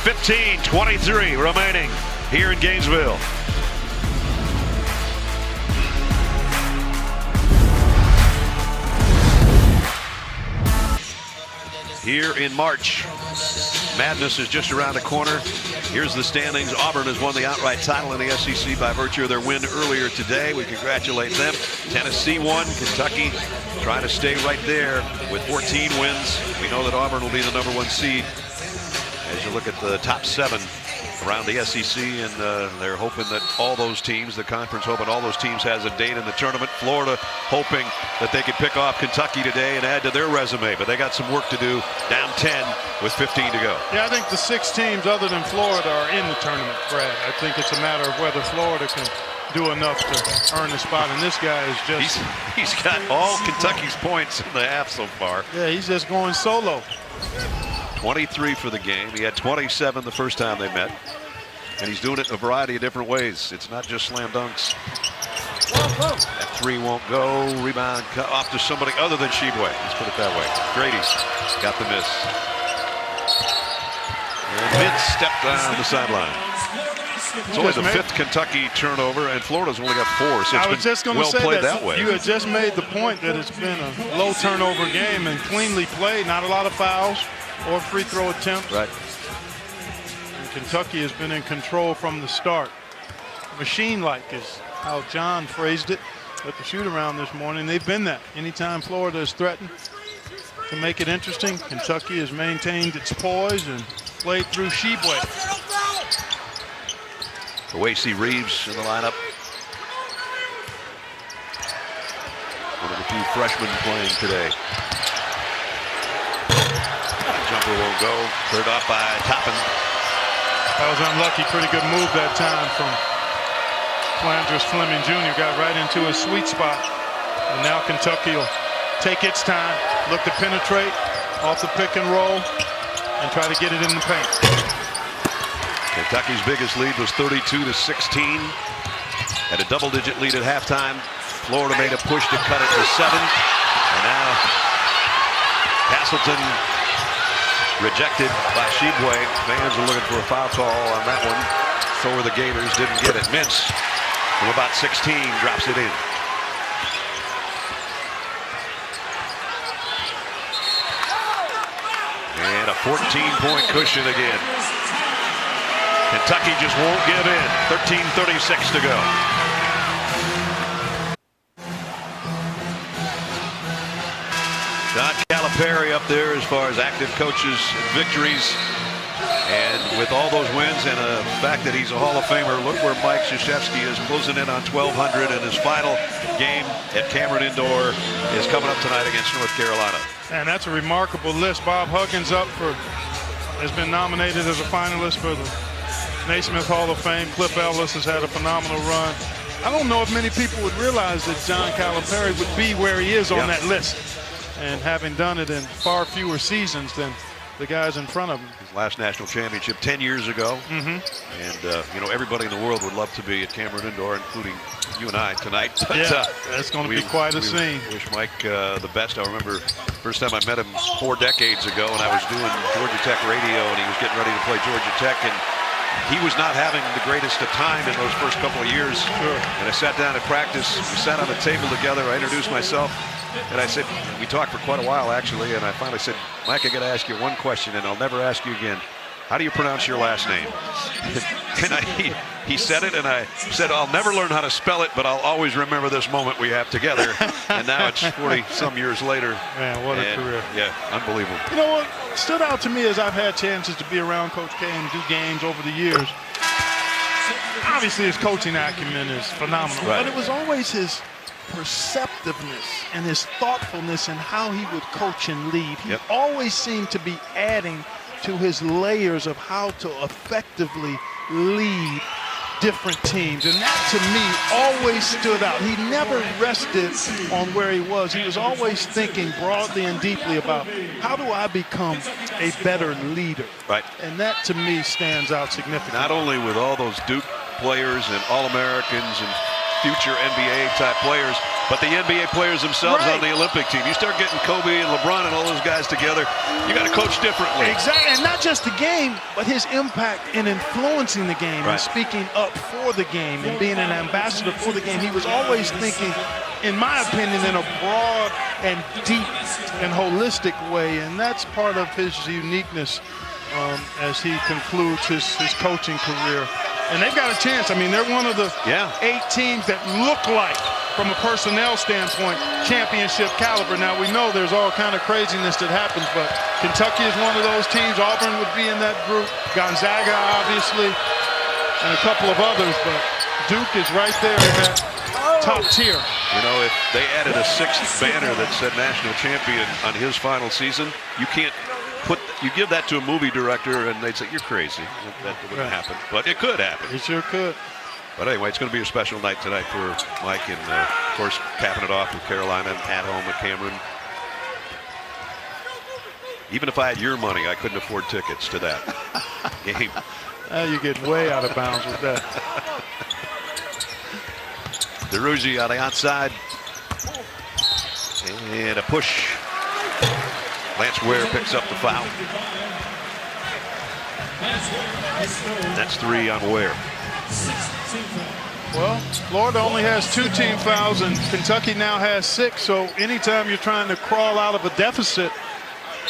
15-23 remaining here in Gainesville. Here in March, madness is just around the corner. Here's the standings. Auburn has won the outright title in the SEC by virtue of their win earlier today. We congratulate them. Tennessee won. Kentucky trying to stay right there with 14 wins. We know that Auburn will be the #1 seed as you look at the top 7 around the SEC, and they're hoping that all those teams, the conference hoping all those teams has a date in the tournament. Florida hoping that they could pick off Kentucky today and add to their resume, but they got some work to do, down 10 with 15 to go. Yeah, I think the 6 teams other than Florida are in the tournament, Brad. I think it's a matter of whether Florida can do enough to earn a spot, and this guy is just... He's got all Kentucky's points in the half so far. Yeah, he's just going solo. 23 for the game. He had 27 the first time they met. And he's doing it in a variety of different ways. It's not just slam dunks. That three won't go. Rebound cut off to somebody other than Tshiebwe. Let's put it that way. Grady's got the miss. And Mintz stepped on the sideline. It's only the 5th Kentucky turnover, and Florida's only got 4. So it's been well played that way. You had just made the point that it's been a low turnover game and cleanly played. Not a lot of fouls or free throw attempts. Right. And Kentucky has been in control from the start. Machine-like is how John phrased it at the shoot-around this morning. They've been that. Anytime Florida is threatened to make it interesting, Kentucky has maintained its poise and played through Tshiebwe. Oasis Reeves in the lineup. One of the few freshmen playing today. Jumper won't go. Cleared off by Toppin. That was unlucky. Pretty good move that time from Flanders Fleming Jr. Got right into his sweet spot. And now Kentucky will take its time, look to penetrate off the pick and roll, and try to get it in the paint. Kentucky's biggest lead was 32-16. Had a double-digit lead at halftime. Florida made a push to cut it to 7. And now Castleton rejected by Tshiebwe. Fans are looking for a foul call on that one. So were the Gators. Didn't get it. Mintz from about 16 drops it in. And a 14-point cushion again. Kentucky just won't give in. 13:36 to go. John Calipari up there as far as active coaches and victories. And with all those wins and the fact that he's a Hall of Famer, look where Mike Krzyzewski is closing in on 1,200, and his final game at Cameron Indoor is coming up tonight against North Carolina. And that's a remarkable list. Bob Huggins has been nominated as a finalist for the Naismith Hall of Fame. Cliff Ellis has had a phenomenal run. I don't know if many people would realize that John Calipari would be where he is on that list, and having done it in far fewer seasons than the guys in front of him. His last national championship 10 years ago. And, you know, everybody in the world would love to be at Cameron Indoor, including you and I tonight. But, that's going to be quite a scene. Wish Mike the best. I remember first time I met him 4 decades ago, and I was doing Georgia Tech radio, and he was getting ready to play Georgia Tech, and he was not having the greatest of time in those first couple of years. And I sat down at practice. We sat on the table together. I introduced myself, and I said, we talked for quite a while, actually, and I finally said, Mike, I got to ask you one question, and I'll never ask you again. How do you pronounce your last name? And he said it, and I said, I'll never learn how to spell it, but I'll always remember this moment we have together. And now it's 40-some years later. Man, what a career. Yeah, unbelievable. You know what stood out to me as I've had chances to be around Coach K and do games over the years. Obviously, his coaching acumen is phenomenal, but it was always his perceptiveness and his thoughtfulness in how he would coach and lead. He always seemed to be adding to his layers of how to effectively lead different teams, and that to me always stood out. He never rested on where he was. He was always thinking broadly and deeply about how do I become a better leader. And that to me stands out significantly. Not only with all those Duke players and All-Americans and future NBA type players, but the NBA players themselves on the Olympic team. You start getting Kobe and LeBron and all those guys together, you got to coach differently. Exactly, and not just the game, but his impact in influencing the game and speaking up for the game and being an ambassador for the game. He was always thinking, in my opinion, in a broad and deep and holistic way, and that's part of his uniqueness as he concludes his coaching career. And they've got a chance. I mean, they're one of the 8 teams that look like, from a personnel standpoint, championship caliber. Now, we know there's all kind of craziness that happens, but Kentucky is one of those teams. Auburn would be in that group. Gonzaga, obviously, and a couple of others. But Duke is right there in that top tier. You know, if they added a 6th banner that said national champion on his final season, you can't you give that to a movie director and they'd say, you're crazy. That wouldn't happen. But it could happen. It sure could. But anyway, it's going to be a special night tonight for Mike, and of course, capping it off with Carolina at home at Cameron. Even if I had your money, I couldn't afford tickets to that game. You get way out of bounds with that. DeRuzzi on the outside. And a push. Lance Ware picks up the foul. That's 3 on Ware. Well, Florida only has 2 team fouls, and Kentucky now has 6. So anytime you're trying to crawl out of a deficit,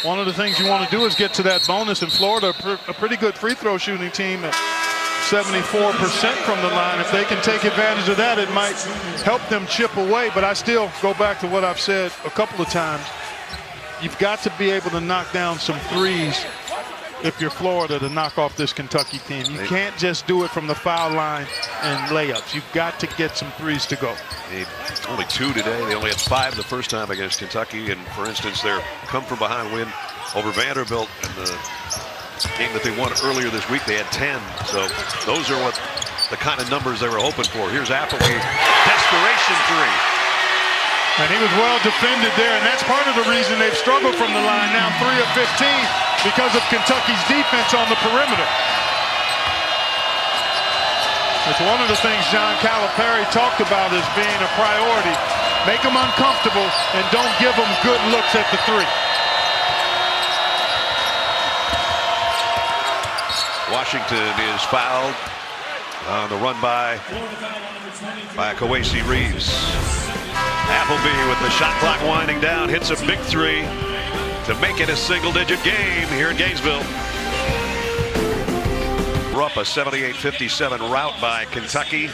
one of the things you want to do is get to that bonus. And Florida, a pretty good free throw shooting team at 74% from the line. If they can take advantage of that, it might help them chip away. But I still go back to what I've said a couple of times. You've got to be able to knock down some threes if you're Florida to knock off this Kentucky team. You can't just do it from the foul line and layups. You've got to get some threes to go. Only 2 today. They only had 5 the first time against Kentucky. And for instance, their come-from-behind win over Vanderbilt in the game that they won earlier this week, they had 10. So those are what the kind of numbers they were hoping for. Here's Appleby. Desperation 3. And he was well defended there, and that's part of the reason they've struggled from the line now, 3 of 15, because of Kentucky's defense on the perimeter. It's one of the things John Calipari talked about as being a priority. Make them uncomfortable and don't give them good looks at the 3. Washington is fouled on the run by Kawasi Reeves. Appleby with the shot clock winding down hits a big 3 to make it a single-digit game here in Gainesville. We're up a 78-57 rout by Kentucky.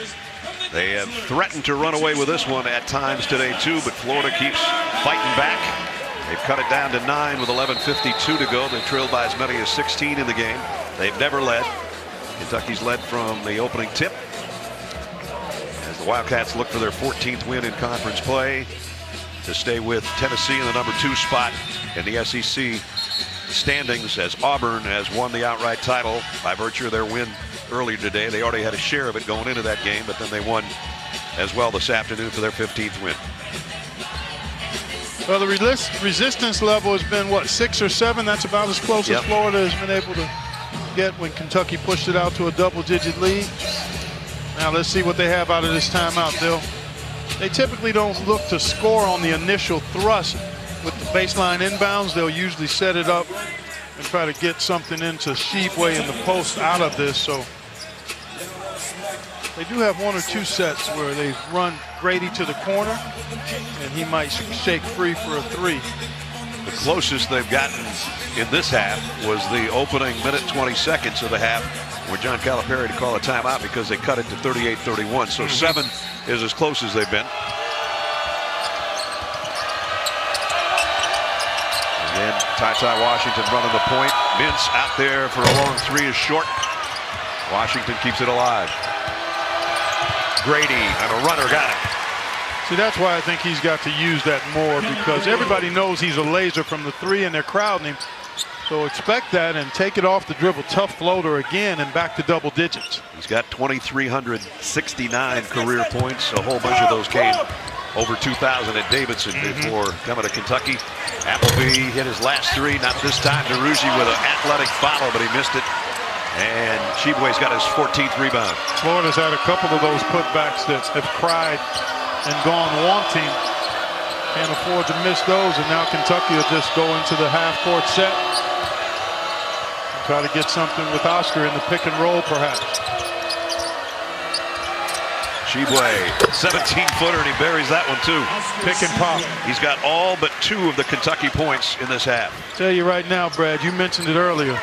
They have threatened to run away with this one at times today too, but Florida keeps fighting back. They've cut it down to 9 with 11:52 to go. They trailed by as many as 16 in the game. They've never led. Kentucky's led from the opening tip. The Wildcats look for their 14th win in conference play to stay with Tennessee in the number 2 spot in the SEC standings, as Auburn has won the outright title by virtue of their win earlier today. They already had a share of it going into that game, but then they won as well this afternoon for their 15th win. Well, the resistance level has been, what, 6 or 7? That's about as close as Florida has been able to get when Kentucky pushed it out to a double-digit lead. Now let's see what they have out of this timeout. They typically don't look to score on the initial thrust with the baseline inbounds. They'll usually set it up and try to get something into Tshiebwe in the post out of this. So they do have 1 or 2 sets where they run Grady to the corner and he might shake free for a 3. The closest they've gotten in this half was the opening minute 20 seconds of the half, where John Calipari had to call a timeout because they cut it to 38-31. So 7 is as close as they've been. Again, Ty Washington running the point. Mintz out there for a long 3 is short. Washington keeps it alive. Grady and a runner got it. See, that's why I think he's got to use that more, because everybody knows he's a laser from the 3 and they're crowding him. So expect that and take it off the dribble. Tough floater again and back to double digits. He's got 2,369 career points. A whole bunch of those came over 2,000 at Davidson before coming to Kentucky. Appleby hit his last 3, not this time. DeRougie with an athletic follow, but he missed it. And Tshiebwe's got his 14th rebound. Florida's had a couple of those putbacks that have cried and gone wanting. Can't afford to miss those, and now Kentucky will just go into the half-court set and try to get something with Oscar in the pick and roll, perhaps. Tshiebwe, 17-footer, and he buries that one too. Pick and pop. He's got all but 2 of the Kentucky points in this half. Tell you right now, Brad, you mentioned it earlier.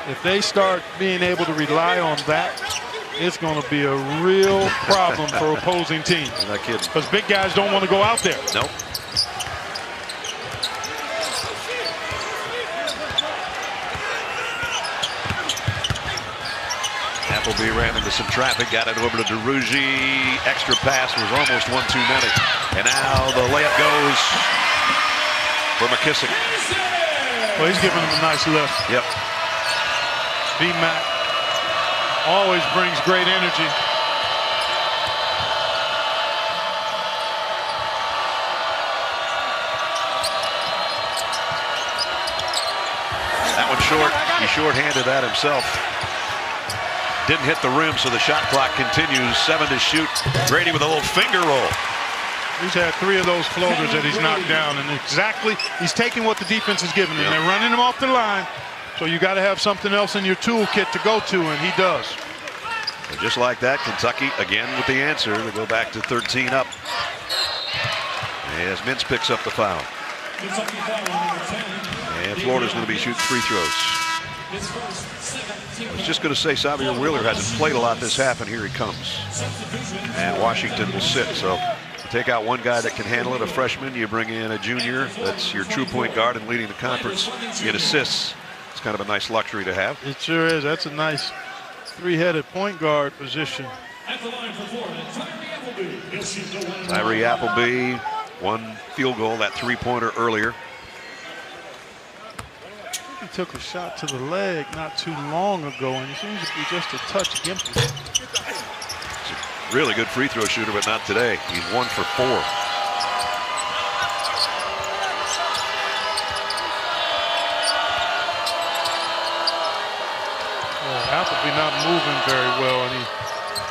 If they start being able to rely on that, it's going to be a real problem for opposing teams. I'm not kidding. Because big guys don't want to go out there. Nope. Appleby ran into some traffic, got it over to DeRougie. Extra pass was almost 1 too many. And now the layup goes for McKissick. Well, he's giving him a nice lift. Yep. B-Mac always brings great energy. That one short. He short-handed that himself. Didn't hit the rim, so the shot clock continues. 7 to shoot. Grady with a little finger roll. He's had 3 of those floaters that he's knocked down, and exactly, he's taking what the defense is giving him. They're running him off the line, so you got to have something else in your toolkit to go to, and he does. And just like that, Kentucky again with the answer. They go back to 13 up. As Mintz picks up the foul. And Florida's going to be shooting free throws. I was just going to say Xavier Wheeler hasn't played a lot this half, and here he comes. And Washington will sit. So you take out one guy that can handle it, a freshman. You bring in a junior. That's your true point guard and leading the conference in assists. It's kind of a nice luxury to have. It sure is. That's a nice 3-headed point guard position. Tyree Appleby, 1 field goal, that 3-pointer earlier. He took a shot to the leg not too long ago, and he seems to be just a touch gimpy. He's a really good free throw shooter, but not today. He's 1 for 4. Appleby not moving very well, and he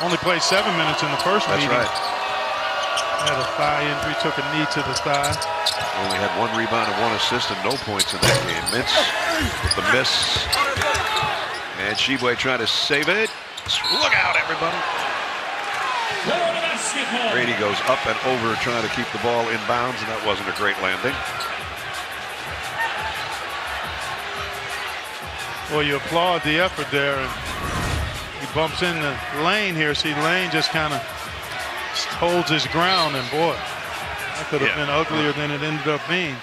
only played 7 minutes in the first meeting. That's right. Had a thigh injury, took a knee to the thigh. Only had 1 rebound and 1 assist and no points in that game. Mintz with the miss. And Tshiebwe trying to save it. Look out, everybody. Grady goes up and over trying to keep the ball in bounds, and that wasn't a great landing. Well, you applaud the effort there, and he bumps in the Lane here. See, Lane just kind of holds his ground, and boy, that could have been uglier than it ended up being.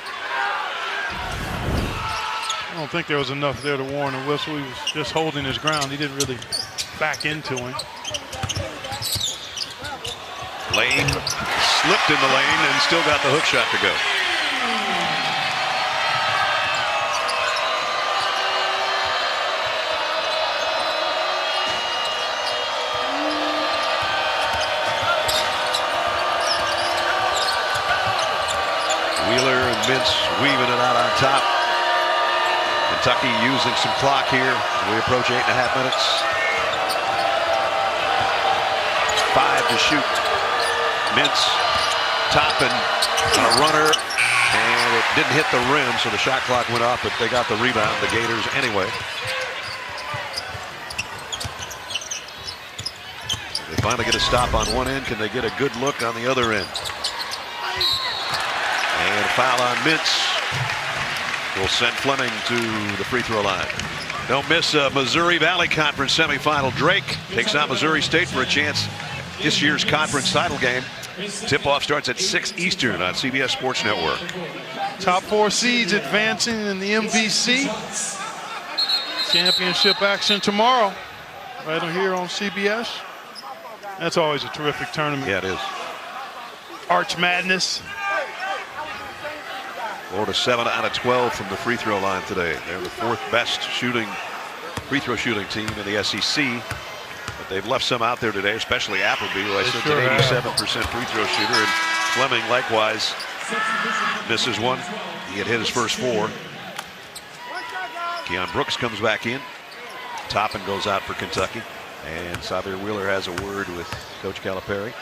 I don't think there was enough there to warrant a whistle. He was just holding his ground. He didn't really back into him. Lane slipped in the lane and still got the hook shot to go. Mintz weaving it out on top. Kentucky using some clock here. We approach 8.5 minutes. 5 to shoot. Mintz, Toppin on a runner, and it didn't hit the rim, so the shot clock went off, but they got the rebound, the Gators, anyway. They finally get a stop on one end. Can they get a good look on the other end? And foul on Mintz will send Fleming to the free throw line. Don't miss a Missouri Valley Conference semifinal. Drake takes out Missouri State for a chance this year's conference title game. Tip-off starts at 6 Eastern on CBS Sports Network. Top 4 seeds advancing in the MVC. Championship action tomorrow, right here on CBS. That's always a terrific tournament. Yeah, it is. Arch Madness. Florida 7 out of 12 from the free throw line today. They're the 4th best free throw shooting team in the SEC. But they've left some out there today, especially Appleby, who I said an 87% free throw shooter. And Fleming likewise misses one. He had hit his first 4. Keon Brooks comes back in. Toppin goes out for Kentucky. And Xavier Wheeler has a word with Coach Calipari.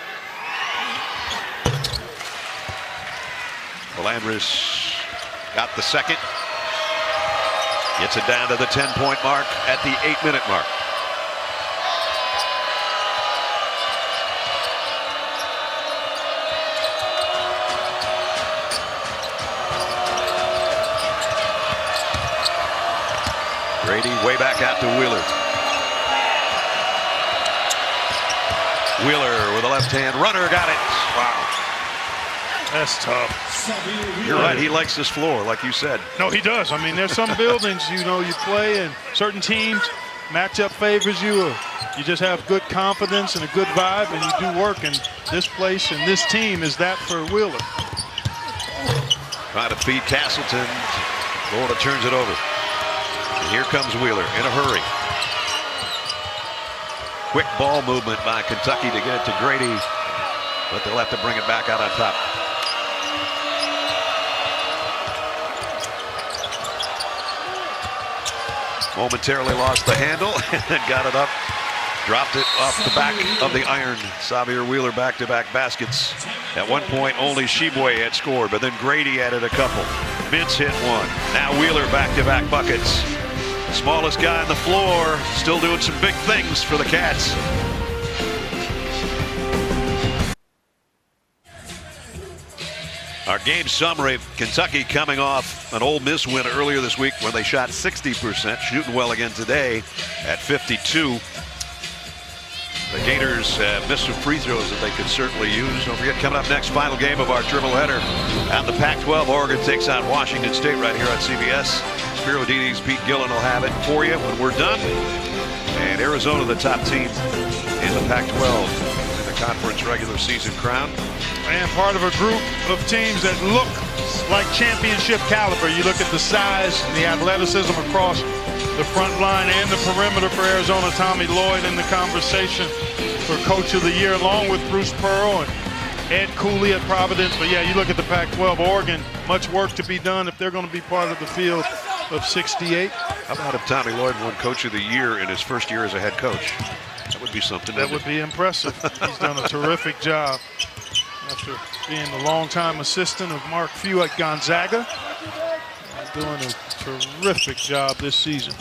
Landris got the second. Gets it down to the 10-point mark at the 8-minute mark. Grady way back out to Wheeler. Wheeler with a left-hand runner, got it. Wow. That's tough. You're right, he likes this floor, like you said. No, he does. I mean, there's some buildings, you play, and certain teams, matchup favors you, or you just have good confidence and a good vibe, and you do work. And this place and this team is that for Wheeler. Trying to feed Castleton. Florida turns it over. And here comes Wheeler in a hurry. Quick ball movement by Kentucky to get it to Grady, but they'll have to bring it back out on top. Momentarily lost the handle and then got it up. Dropped it off the back of the iron. Xavier Wheeler back-to-back baskets. At one point, only Tshiebwe had scored, but then Grady added a couple. Mintz hit one. Now Wheeler back-to-back buckets. Smallest guy on the floor, still doing some big things for the Cats. Our game summary, Kentucky coming off an Ole Miss win earlier this week when they shot 60%, shooting well again today at 52. The Gators missed some free throws that they could certainly use. Don't forget, coming up next, final game of our triple header. Out in the Pac-12, Oregon takes on Washington State right here on CBS. Spiro Dini's Pete Gillen will have it for you when we're done. And Arizona, the top team in the Pac-12 in the conference regular season crown. And part of a group of teams that look like championship caliber. You look at the size and the athleticism across the front line and the perimeter for Arizona. Tommy Lloyd in the conversation for Coach of the Year, along with Bruce Pearl and Ed Cooley at Providence. But yeah, you look at the Pac-12, Oregon, much work to be done if they're going to be part of the field of 68. How about if Tommy Lloyd won Coach of the Year in his first year as a head coach? That would be something. That would be impressive. He's done a terrific job after being the longtime assistant of Mark Few at Gonzaga. Doing a terrific job this season.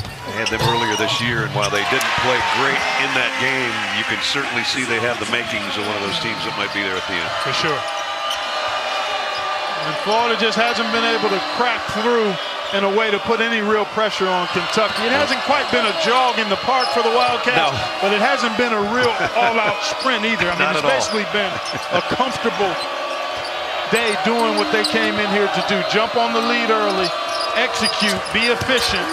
They had them earlier this year, and while they didn't play great in that game, you can certainly see they have the makings of one of those teams that might be there at the end. For sure. And Florida just hasn't been able to crack through in a way to put any real pressure on Kentucky. It hasn't quite been a jog in the park for the Wildcats, but it hasn't been a real all-out sprint either. I mean, it's basically been a comfortable day doing what they came in here to do. Jump on the lead early, execute, be efficient,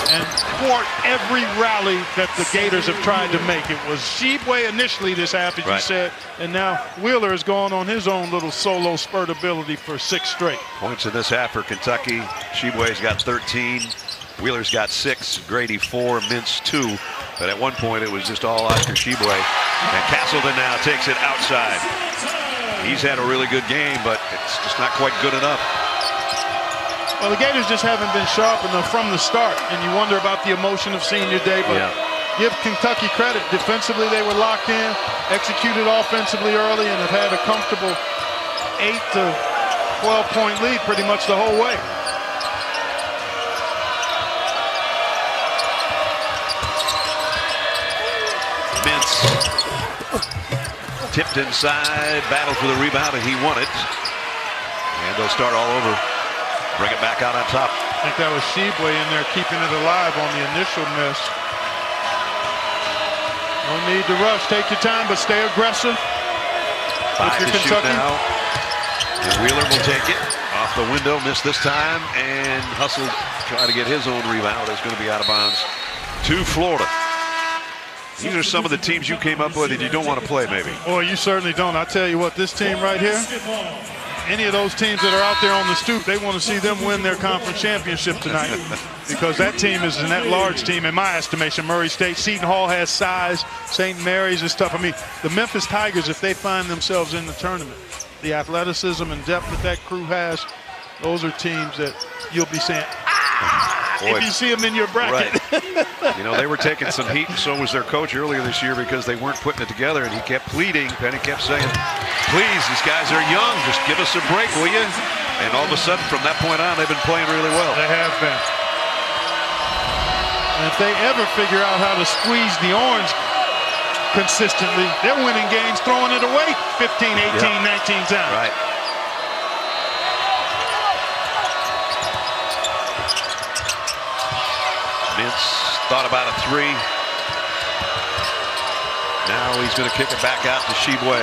and thwart every rally that the Gators have tried to make. It was Tshiebwe initially this half, as you said, and now Wheeler has gone on his own little solo spurt ability for 6 straight. Points in this half for Kentucky. Tshiebwe's got 13. Wheeler's got 6. Grady 4. Mintz 2. But at one point, it was just all Oscar Tshiebwe. And Castleton now takes it outside. He's had a really good game, but it's just not quite good enough. Well, the Gators just haven't been sharp enough from the start, and you wonder about the emotion of senior day, but give Kentucky credit. Defensively, they were locked in, executed offensively early, and have had a comfortable 8 to 12-point lead pretty much the whole way. Mintz tipped inside, battled for the rebound, and he won it. And they'll start all over. Bring it back out on top. I think that was Tshiebwe in there keeping it alive on the initial miss. No need to rush. Take your time, but stay aggressive. 5 to shoot now. And Wheeler will take it off the window. Missed this time. And Hustle try to get his own rebound. It's going to be out of bounds to Florida. These are some of the teams you came up with that you don't want to play, maybe. Boy, you certainly don't. I tell you what, this team right here, any of those teams that are out there on the stoop, they want to see them win their conference championship tonight because that team is an at-large team in my estimation. Murray State, Seton Hall has size, St. Mary's is tough. I mean, the Memphis Tigers, if they find themselves in the tournament, the athleticism and depth that crew has, those are teams that you'll be saying, boy, if you see them in your bracket. Right. You know, they were taking some heat, and so was their coach earlier this year because they weren't putting it together, and he kept pleading. Penny kept saying, please, these guys are young. Just give us a break, will you? And all of a sudden, from that point on, they've been playing really well. They have been. And if they ever figure out how to squeeze the orange consistently, they're winning games throwing it away 15, 18, 19 times. Right. Mintz thought about a 3. Now he's going to kick it back out to Tshiebwe.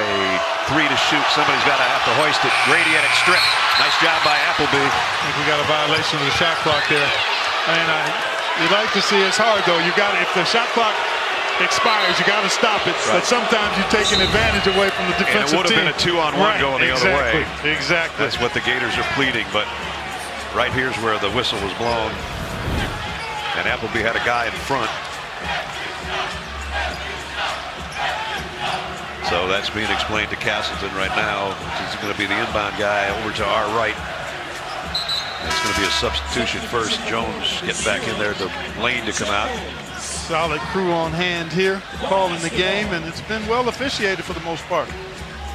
3 to shoot. Somebody's got to have to hoist it. Grady had it stripped. Nice job by Appleby. I think we got a violation of the shot clock there. And you'd like to see it's hard, though. You got if the shot clock expires, you got to stop it. Right. But sometimes you're taking advantage away from the defensive team. And it would have been a 2-on-1 going the other way. Exactly. That's what the Gators are pleading. But right here's where the whistle was blown. And Appleby had a guy in front. So that's being explained to Castleton right now, which is going to be the inbound guy over to our right. It's going to be a substitution first. Jones getting back in there, the lane to come out. Solid crew on hand here, calling the game, and it's been well officiated for the most part.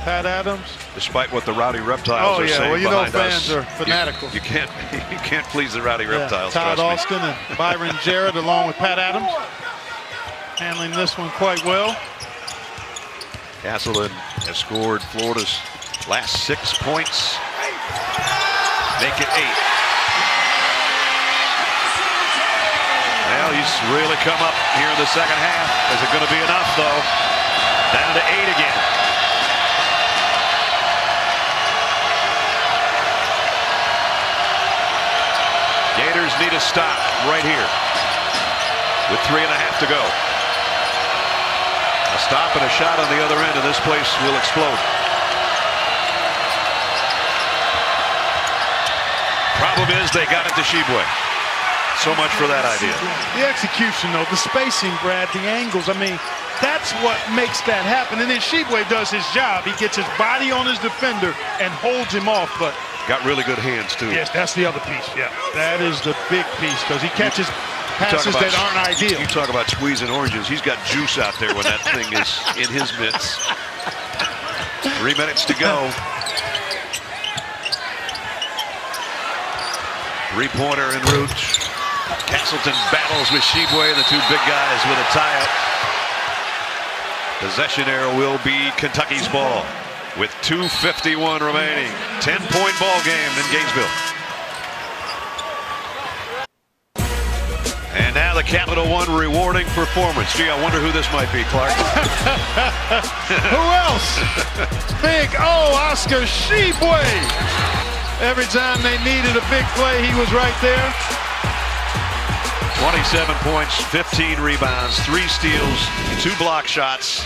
Pat Adams. Despite what the Rowdy Reptiles are saying, well, you know, us, fans are fanatical. You can't please the Rowdy Reptiles. Todd Austin and Byron Jarrett, along with Pat Adams, handling this one quite well. Castleton has scored Florida's last 6 points. Make it 8. Well, he's really come up here in the second half. Is it going to be enough, though? Down to 8 again. Gators need a stop right here with 3.5 to go. A stop and a shot on the other end, and this place will explode. Problem is they got it to Tshiebwe. So much for that idea. The execution, though, the spacing, Brad, the angles, I mean, that's what makes that happen. And then Tshiebwe does his job. He gets his body on his defender and holds him off, but got really good hands, too. Yes, that's the other piece, yeah. That is the big piece, because he catches passes that aren't ideal. You talk about squeezing oranges. He's got juice out there when that thing is in his mitts. 3 minutes to go. 3-pointer en route. Castleton battles with Tshiebwe, the 2 big guys with a tie-up. Possession arrow will be Kentucky's ball with 2:51 remaining. 10-point ball game in Gainesville. And now the Capital One rewarding performance. Gee, I wonder who this might be, Clark. Who else? Big O, Oscar Tshiebwe. Every time they needed a big play, he was right there. 27 points, 15 rebounds, 3 steals, 2 block shots,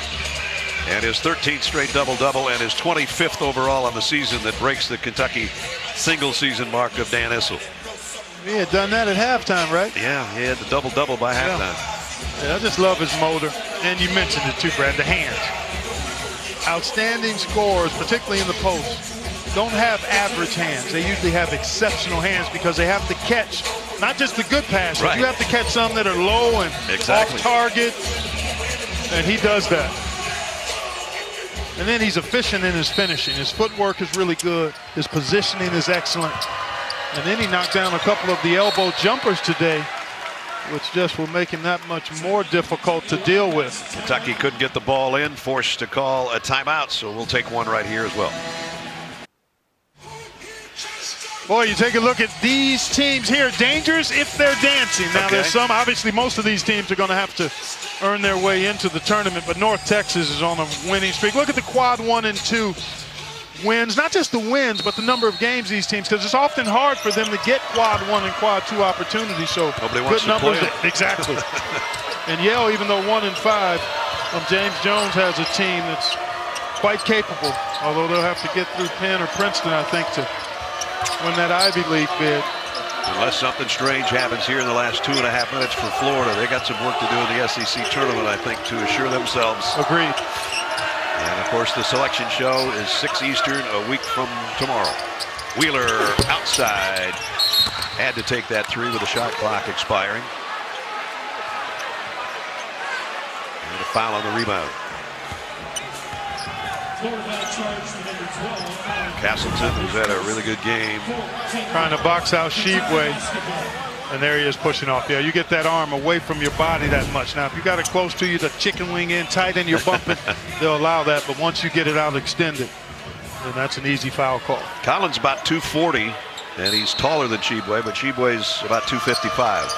and his 13th straight double-double and his 25th overall on the season that breaks the Kentucky single-season mark of Dan Issel. He had done that at halftime, right? Yeah, he had the double-double by halftime. Yeah, I just love his motor. And you mentioned it too, Brad, the hands. outstanding scorers, particularly in the post, don't have average hands. They usually have exceptional hands because they have to catch not just the good passes. Right. You have to catch some that are low and off target, and he does that. And then he's efficient in his finishing. His footwork is really good. His positioning is excellent. And then he knocked down a couple of the elbow jumpers today, which just will make him that much more difficult to deal with. Kentucky couldn't get the ball in, forced to call a timeout, so we'll take one right here as well. Boy, you take a look at these teams here, dangerous if they're dancing. Now, there's some, obviously, most of these teams are going to have to earn their way into the tournament, but North Texas is on a winning streak. Look at the quad 1 and 2 wins, not just the wins, but the number of games these teams, because it's often hard for them to get quad 1 and quad 2 opportunities. So nobody wants good numbers. to play. Exactly. And Yale, even though 1 and 5, James Jones has a team that's quite capable, although they'll have to get through Penn or Princeton, I think, to win that Ivy League bid. Unless something strange happens here in the last 2.5 minutes for Florida, they got some work to do in the SEC tournament, I think, to assure themselves. Agreed. And of course, the selection show is 6 Eastern a week from tomorrow. Wheeler outside. Had to take that 3 with the shot clock expiring. And a foul on the rebound. Castleton, who's had a really good game. Trying to box out Tshiebwe. And there he is pushing off. Yeah, you get that arm away from your body that much. Now, if you got it close to you, the chicken wing in tight and you're bumping, they'll allow that. But once you get it out extended, then that's an easy foul call. Collins about 240, and he's taller than Tshiebwe, but Tshiebwe's about 255.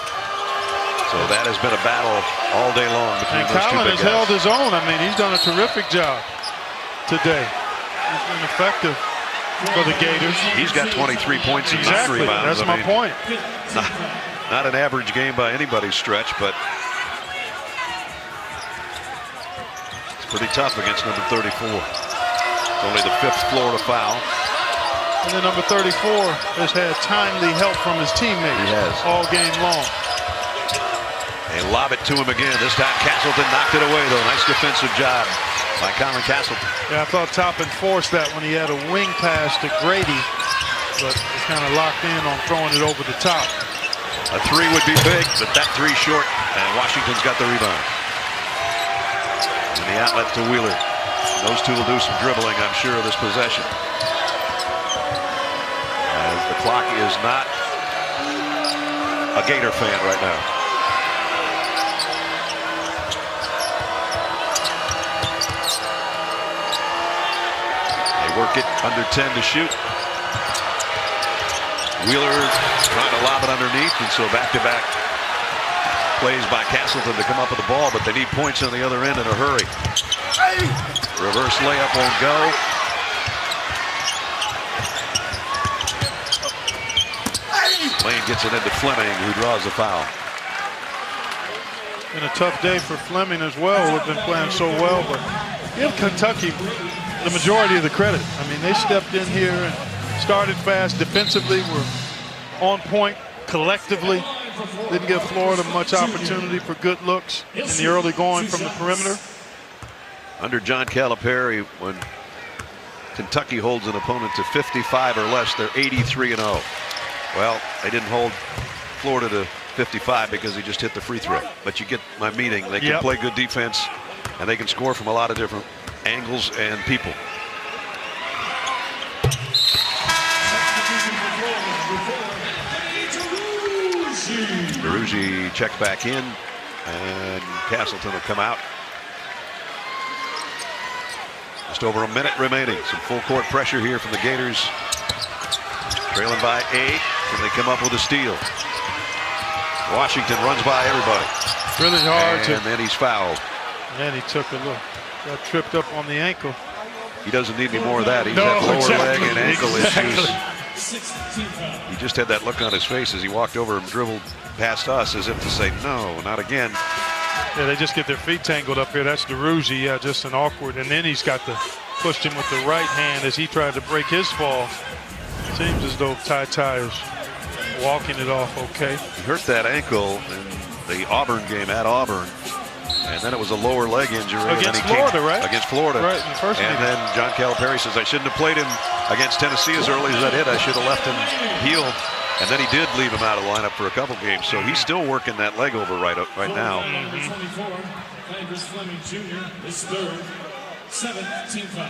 So that has been a battle all day long between those two big guys. Collins has held his own. I mean, he's done a terrific job today. He's been effective for the Gators. He's got 23 points and 9 rebounds. That's my point. Not an average game by anybody's stretch, but it's pretty tough against number 34. It's only the 5th Florida foul. And then number 34 has had timely help from his teammates all game long. They lob it to him again. This time Castleton knocked it away, though. Nice defensive job by Colin Castleton. Yeah, I thought Toppin forced that when he had a wing pass to Grady, but he kind of locked in on throwing it over the top. A 3 would be big, but that 3 short, and Washington's got the rebound. And the outlet to Wheeler. Those two will do some dribbling, I'm sure, of this possession. As the clock is not a Gator fan right now. Work it under 10 to shoot. Wheeler trying to lob it underneath, and so back-to-back plays by Castleton to come up with the ball, but they need points on the other end in a hurry. Reverse layup won't go. Lane gets it into Fleming, who draws the foul. Been a tough day for Fleming as well. We've been playing so well, but give Kentucky the majority of the credit. I mean, they stepped in here and started fast defensively, were on point collectively. Didn't give Florida much opportunity for good looks in the early going from the perimeter. Under John Calipari, when Kentucky holds an opponent to 55 or less, they're 83-0. Well, they didn't hold Florida to 55 because he just hit the free throw. But you get my meaning. They can play good defense, and they can score from a lot of different angles and people. Derugi checked back in, and Castleton will come out. Just over a minute remaining. Some full court pressure here from the Gators. Trailing by 8. Can they come up with a steal? Washington runs by everybody. Really hard and then he's fouled. And he took a look. Got tripped up on the ankle. He doesn't need any more of that. He's had lower leg and ankle issues. He just had that look on his face as he walked over and dribbled past us as if to say, no, not again. Yeah, they just get their feet tangled up here. That's Derugi, yeah, just an awkward. And then he's got pushed him with the right hand as he tried to break his fall. Seems as though Ty is walking it off okay. He hurt that ankle in the Auburn game at Auburn. And then it was a lower leg injury. Against Florida, right? Against Florida. Right, in the first and meeting. then John Calipari says, I shouldn't have played him against Tennessee as early as I did. I should have left him healed. And then he did leave him out of the lineup for a couple games. So he's still working that leg over right now. Number 24, Landers Fleming Jr. is third. 7-team foul.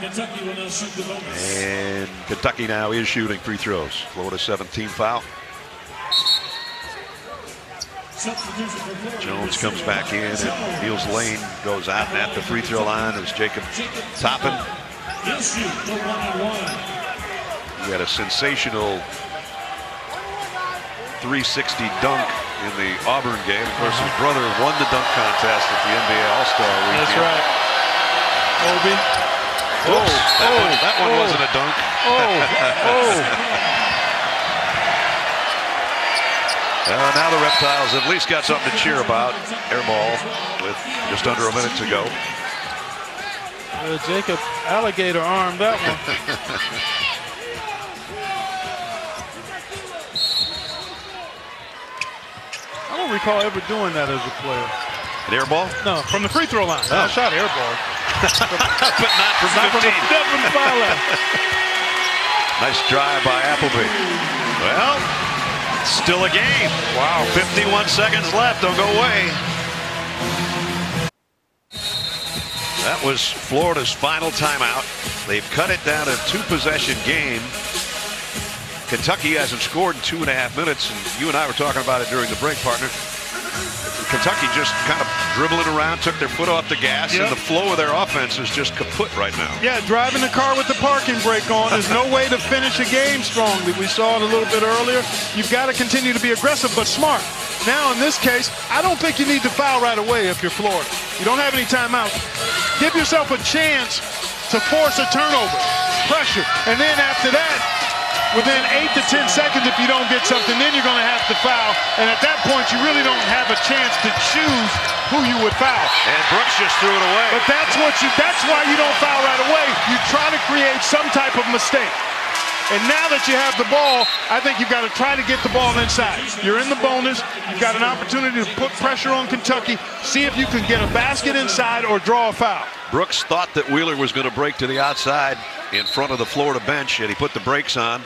Kentucky will now shoot the bonus. And Kentucky now is shooting free throws. Florida's 17 foul. Jones comes back in and Niels Lane goes out, and at the free throw line is Jacob Toppin. He'll shoot the 1-on-1. He had a sensational 360 dunk in the Auburn game. Of course, his brother won the dunk contest at the NBA All-Star weekend. That's right. Obi. That one wasn't a dunk. Now the Reptiles at least got something to cheer about. Air ball with just under a minute to go. Jacob Alligator armed that one. I don't recall ever doing that as a player. An air ball? No, from the free throw line. I shot air ball. But not from 15. From the foul line. Nice drive by Appleby. Well, still a game. Wow. 51 seconds left. Don't go away. That was Florida's final timeout. They've cut it down to a 2-possession game. Kentucky hasn't scored in 2.5 minutes, and you and I were talking about it during the break, partner. Kentucky just kind of dribbling around, took their foot off the gas, and the flow of their offense is just kaput right now. Yeah, driving the car with the parking brake on is no way to finish a game strongly. We saw it a little bit earlier. You've got to continue to be aggressive but smart. Now, in this case, I don't think you need to foul right away if you're Florida. You don't have any timeouts. Give yourself a chance to force a turnover, pressure, and then after that, within 8 to 10 seconds, if you don't get something, then you're going to have to foul. And at that point, you really don't have a chance to choose who you would foul. And Brooks just threw it away. But that's why you don't foul right away. You try to create some type of mistake. And now that you have the ball, I think you've got to try to get the ball inside. You're in the bonus. You've got an opportunity to put pressure on Kentucky. See if you can get a basket inside or draw a foul. Brooks thought that Wheeler was going to break to the outside in front of the Florida bench, and he put the brakes on.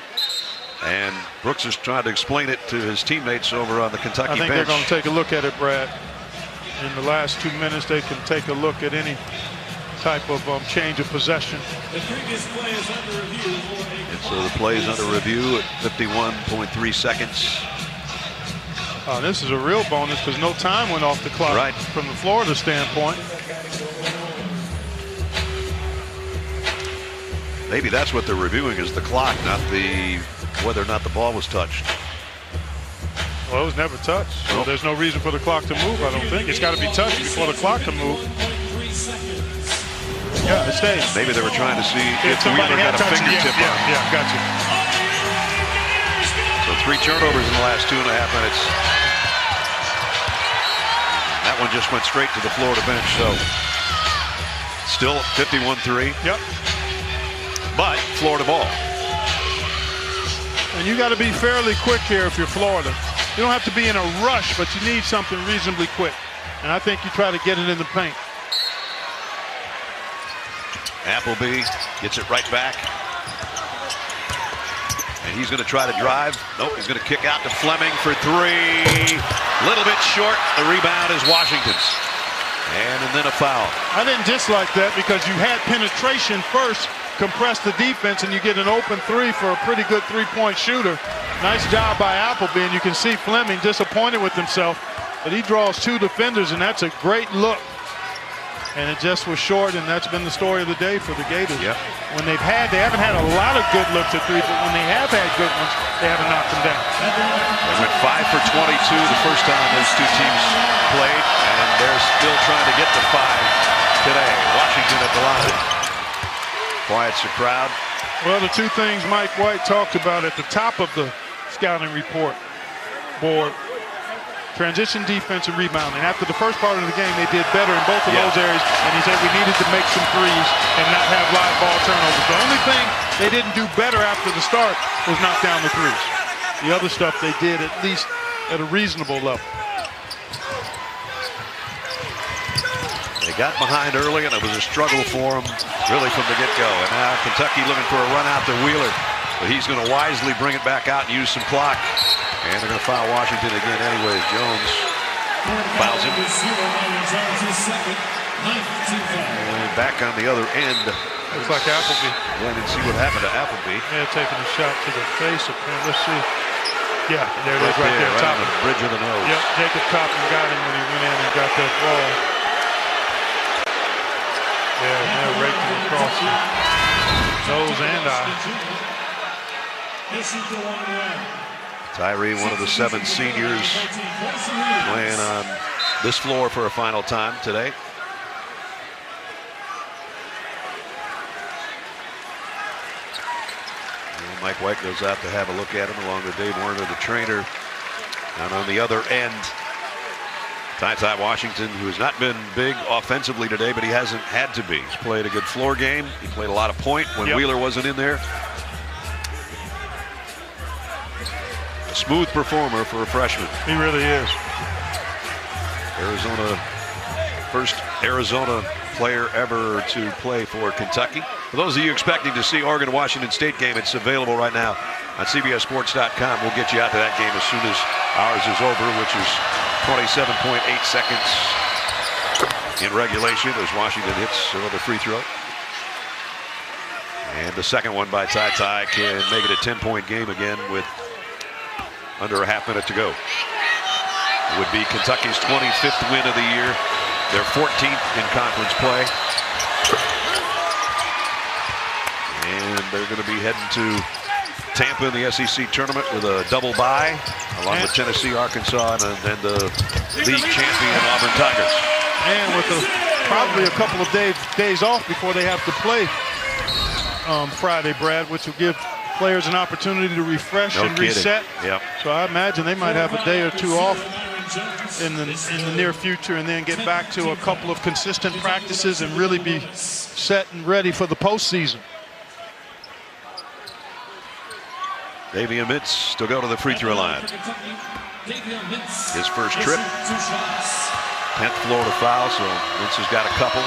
And Brooks is trying to explain it to his teammates over on the Kentucky bench. I think they're going to take a look at it, Brad. In the last 2 minutes, they can take a look at any type of change of possession. The previous play is under review. And so the play is under review at 51.3 seconds. This is a real bonus because no time went off the clock from the Florida standpoint. Maybe that's what they're reviewing, is the clock, not the whether or not the ball was touched. Well, it was never touched. So there's no reason for the clock to move, I don't think. It's got to be touched before the clock can move. Yeah, it stays. Maybe they were trying to see if somebody Wheeler had got a fingertip on. Yeah, gotcha. So 3 turnovers in the last 2.5 minutes. That one just went straight to the Florida bench. So still 51-3. Yep. But Florida ball. And you got to be fairly quick here if you're Florida. You don't have to be in a rush, but you need something reasonably quick. And I think you try to get it in the paint. Appleby gets it right back. And he's going to try to drive. Nope, he's going to kick out to Fleming for 3. Little bit short. The rebound is Washington's. And then a foul. I didn't dislike that because you had penetration first, compress the defense, and you get an open 3 for a pretty good three-point shooter. Nice job by Appleby, and you can see Fleming disappointed with himself, but he draws 2 defenders, and that's a great look. And it just was short, and that's been the story of the day for the Gators. Yep. When they haven't had a lot of good looks at 3, but when they have had good ones, they haven't knocked them down. They went 5 for 22 the first time those two teams played, and they're still trying to get to 5 today. Washington at the line. Quiets the crowd. Well, the 2 things Mike White talked about at the top of the scouting report board: transition defense and rebounding. After the first part of the game, they did better in both of those areas, and he said we needed to make some threes and not have live ball turnovers. The only thing they didn't do better after the start was knock down the threes. The other stuff they did at least at a reasonable level. got behind early, and it was a struggle for them really from the get-go. And now Kentucky looking for a run out to Wheeler. But he's going to wisely bring it back out and use some clock. And they're going to foul Washington again anyways. Jones fouls him. And back on the other end. Looks like Appleby. Went and see what happened to Appleby. Yeah, taking a shot to the face. Apparently. Let's see. Yeah, there it is right there. Right Top on the bridge of the nose. Yep, Jacob Toppin got him when he went in and got that ball. Yeah, they're raking across the nose and eye. Tyree, one of the 7 seniors, playing on this floor for a final time today. And Mike White goes out to have a look at him along with Dave Warner, the trainer. And on the other end, Ty Washington, who has not been big offensively today, but he hasn't had to be. He's played a good floor game. He played a lot of point when Wheeler wasn't in there. A smooth performer for a freshman. He really is. Arizona, first Arizona player ever to play for Kentucky. For those of you expecting to see Oregon-Washington State game, it's available right now on CBSSports.com. We'll get you out to that game as soon as ours is over, which is 27.8 seconds in regulation as Washington hits another free throw. And the second one by Ty can make it a 10-point game again with under a half minute to go. It would be Kentucky's 25th win of the year, their 14th in conference play. And they're going to be heading to Tampa in the SEC tournament with a double bye, along with Tennessee, Arkansas, and then the league champion Auburn Tigers. And with probably a couple of days off before they have to play Friday, Brad, which will give players an opportunity to refresh and reset. Yep. So I imagine they might have a day or two off in the near future, and then get back to a couple of consistent practices and really be set and ready for the postseason. Davion Mintz to go to the free throw line. His first trip. 10th Florida foul, so Mintz has got a couple.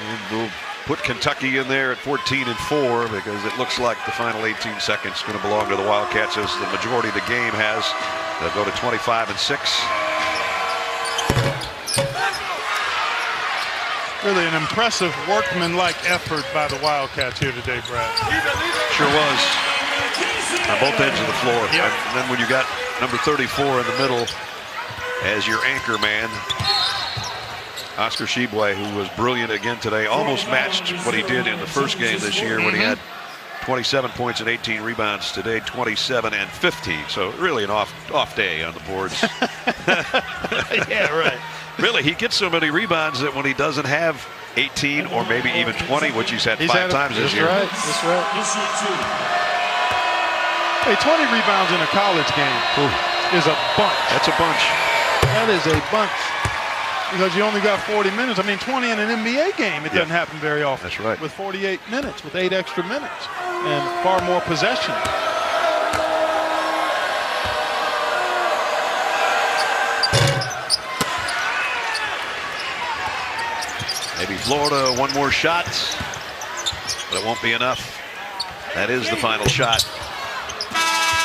And we'll put Kentucky in there at 14-4 because it looks like the final 18 seconds is going to belong to the Wildcats, as the majority of the game has. They'll go to 25-6. Really an impressive workman-like effort by the Wildcats here today, Brad. Sure was. On both ends of the floor. Yep. And then when you got number 34 in the middle as your anchor man, Oscar Tshiebwe, who was brilliant again today, almost matched what he did in the first game this year when he had 27 points and 18 rebounds. Today, 27 and 15. So really an off day on the boards. Yeah, right. Really, he gets so many rebounds that when he doesn't have 18 or maybe even 20, which he's had 5 times this year. That's right. Hey, 20 rebounds in a college game is a bunch. That's a bunch. That is a bunch. Because you only got 40 minutes. I mean, 20 in an NBA game, it doesn't happen very often. That's right. With 48 minutes, with 8 extra minutes, and far more possession. Maybe Florida, one more shot, but it won't be enough. That is the final shot.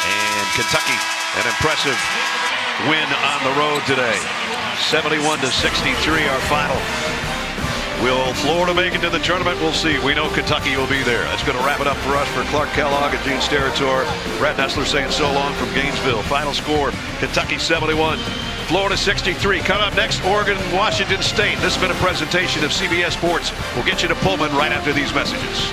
And Kentucky, an impressive win on the road today. 71-63, our final. Will Florida make it to the tournament? We'll see. We know Kentucky will be there. That's going to wrap it up for us. For Clark Kellogg and Gene Steratore, Brad Nessler saying so long from Gainesville. Final score, Kentucky 71, Florida 63. Coming up next, Oregon, Washington State. This has been a presentation of CBS Sports. We'll get you to Pullman right after these messages.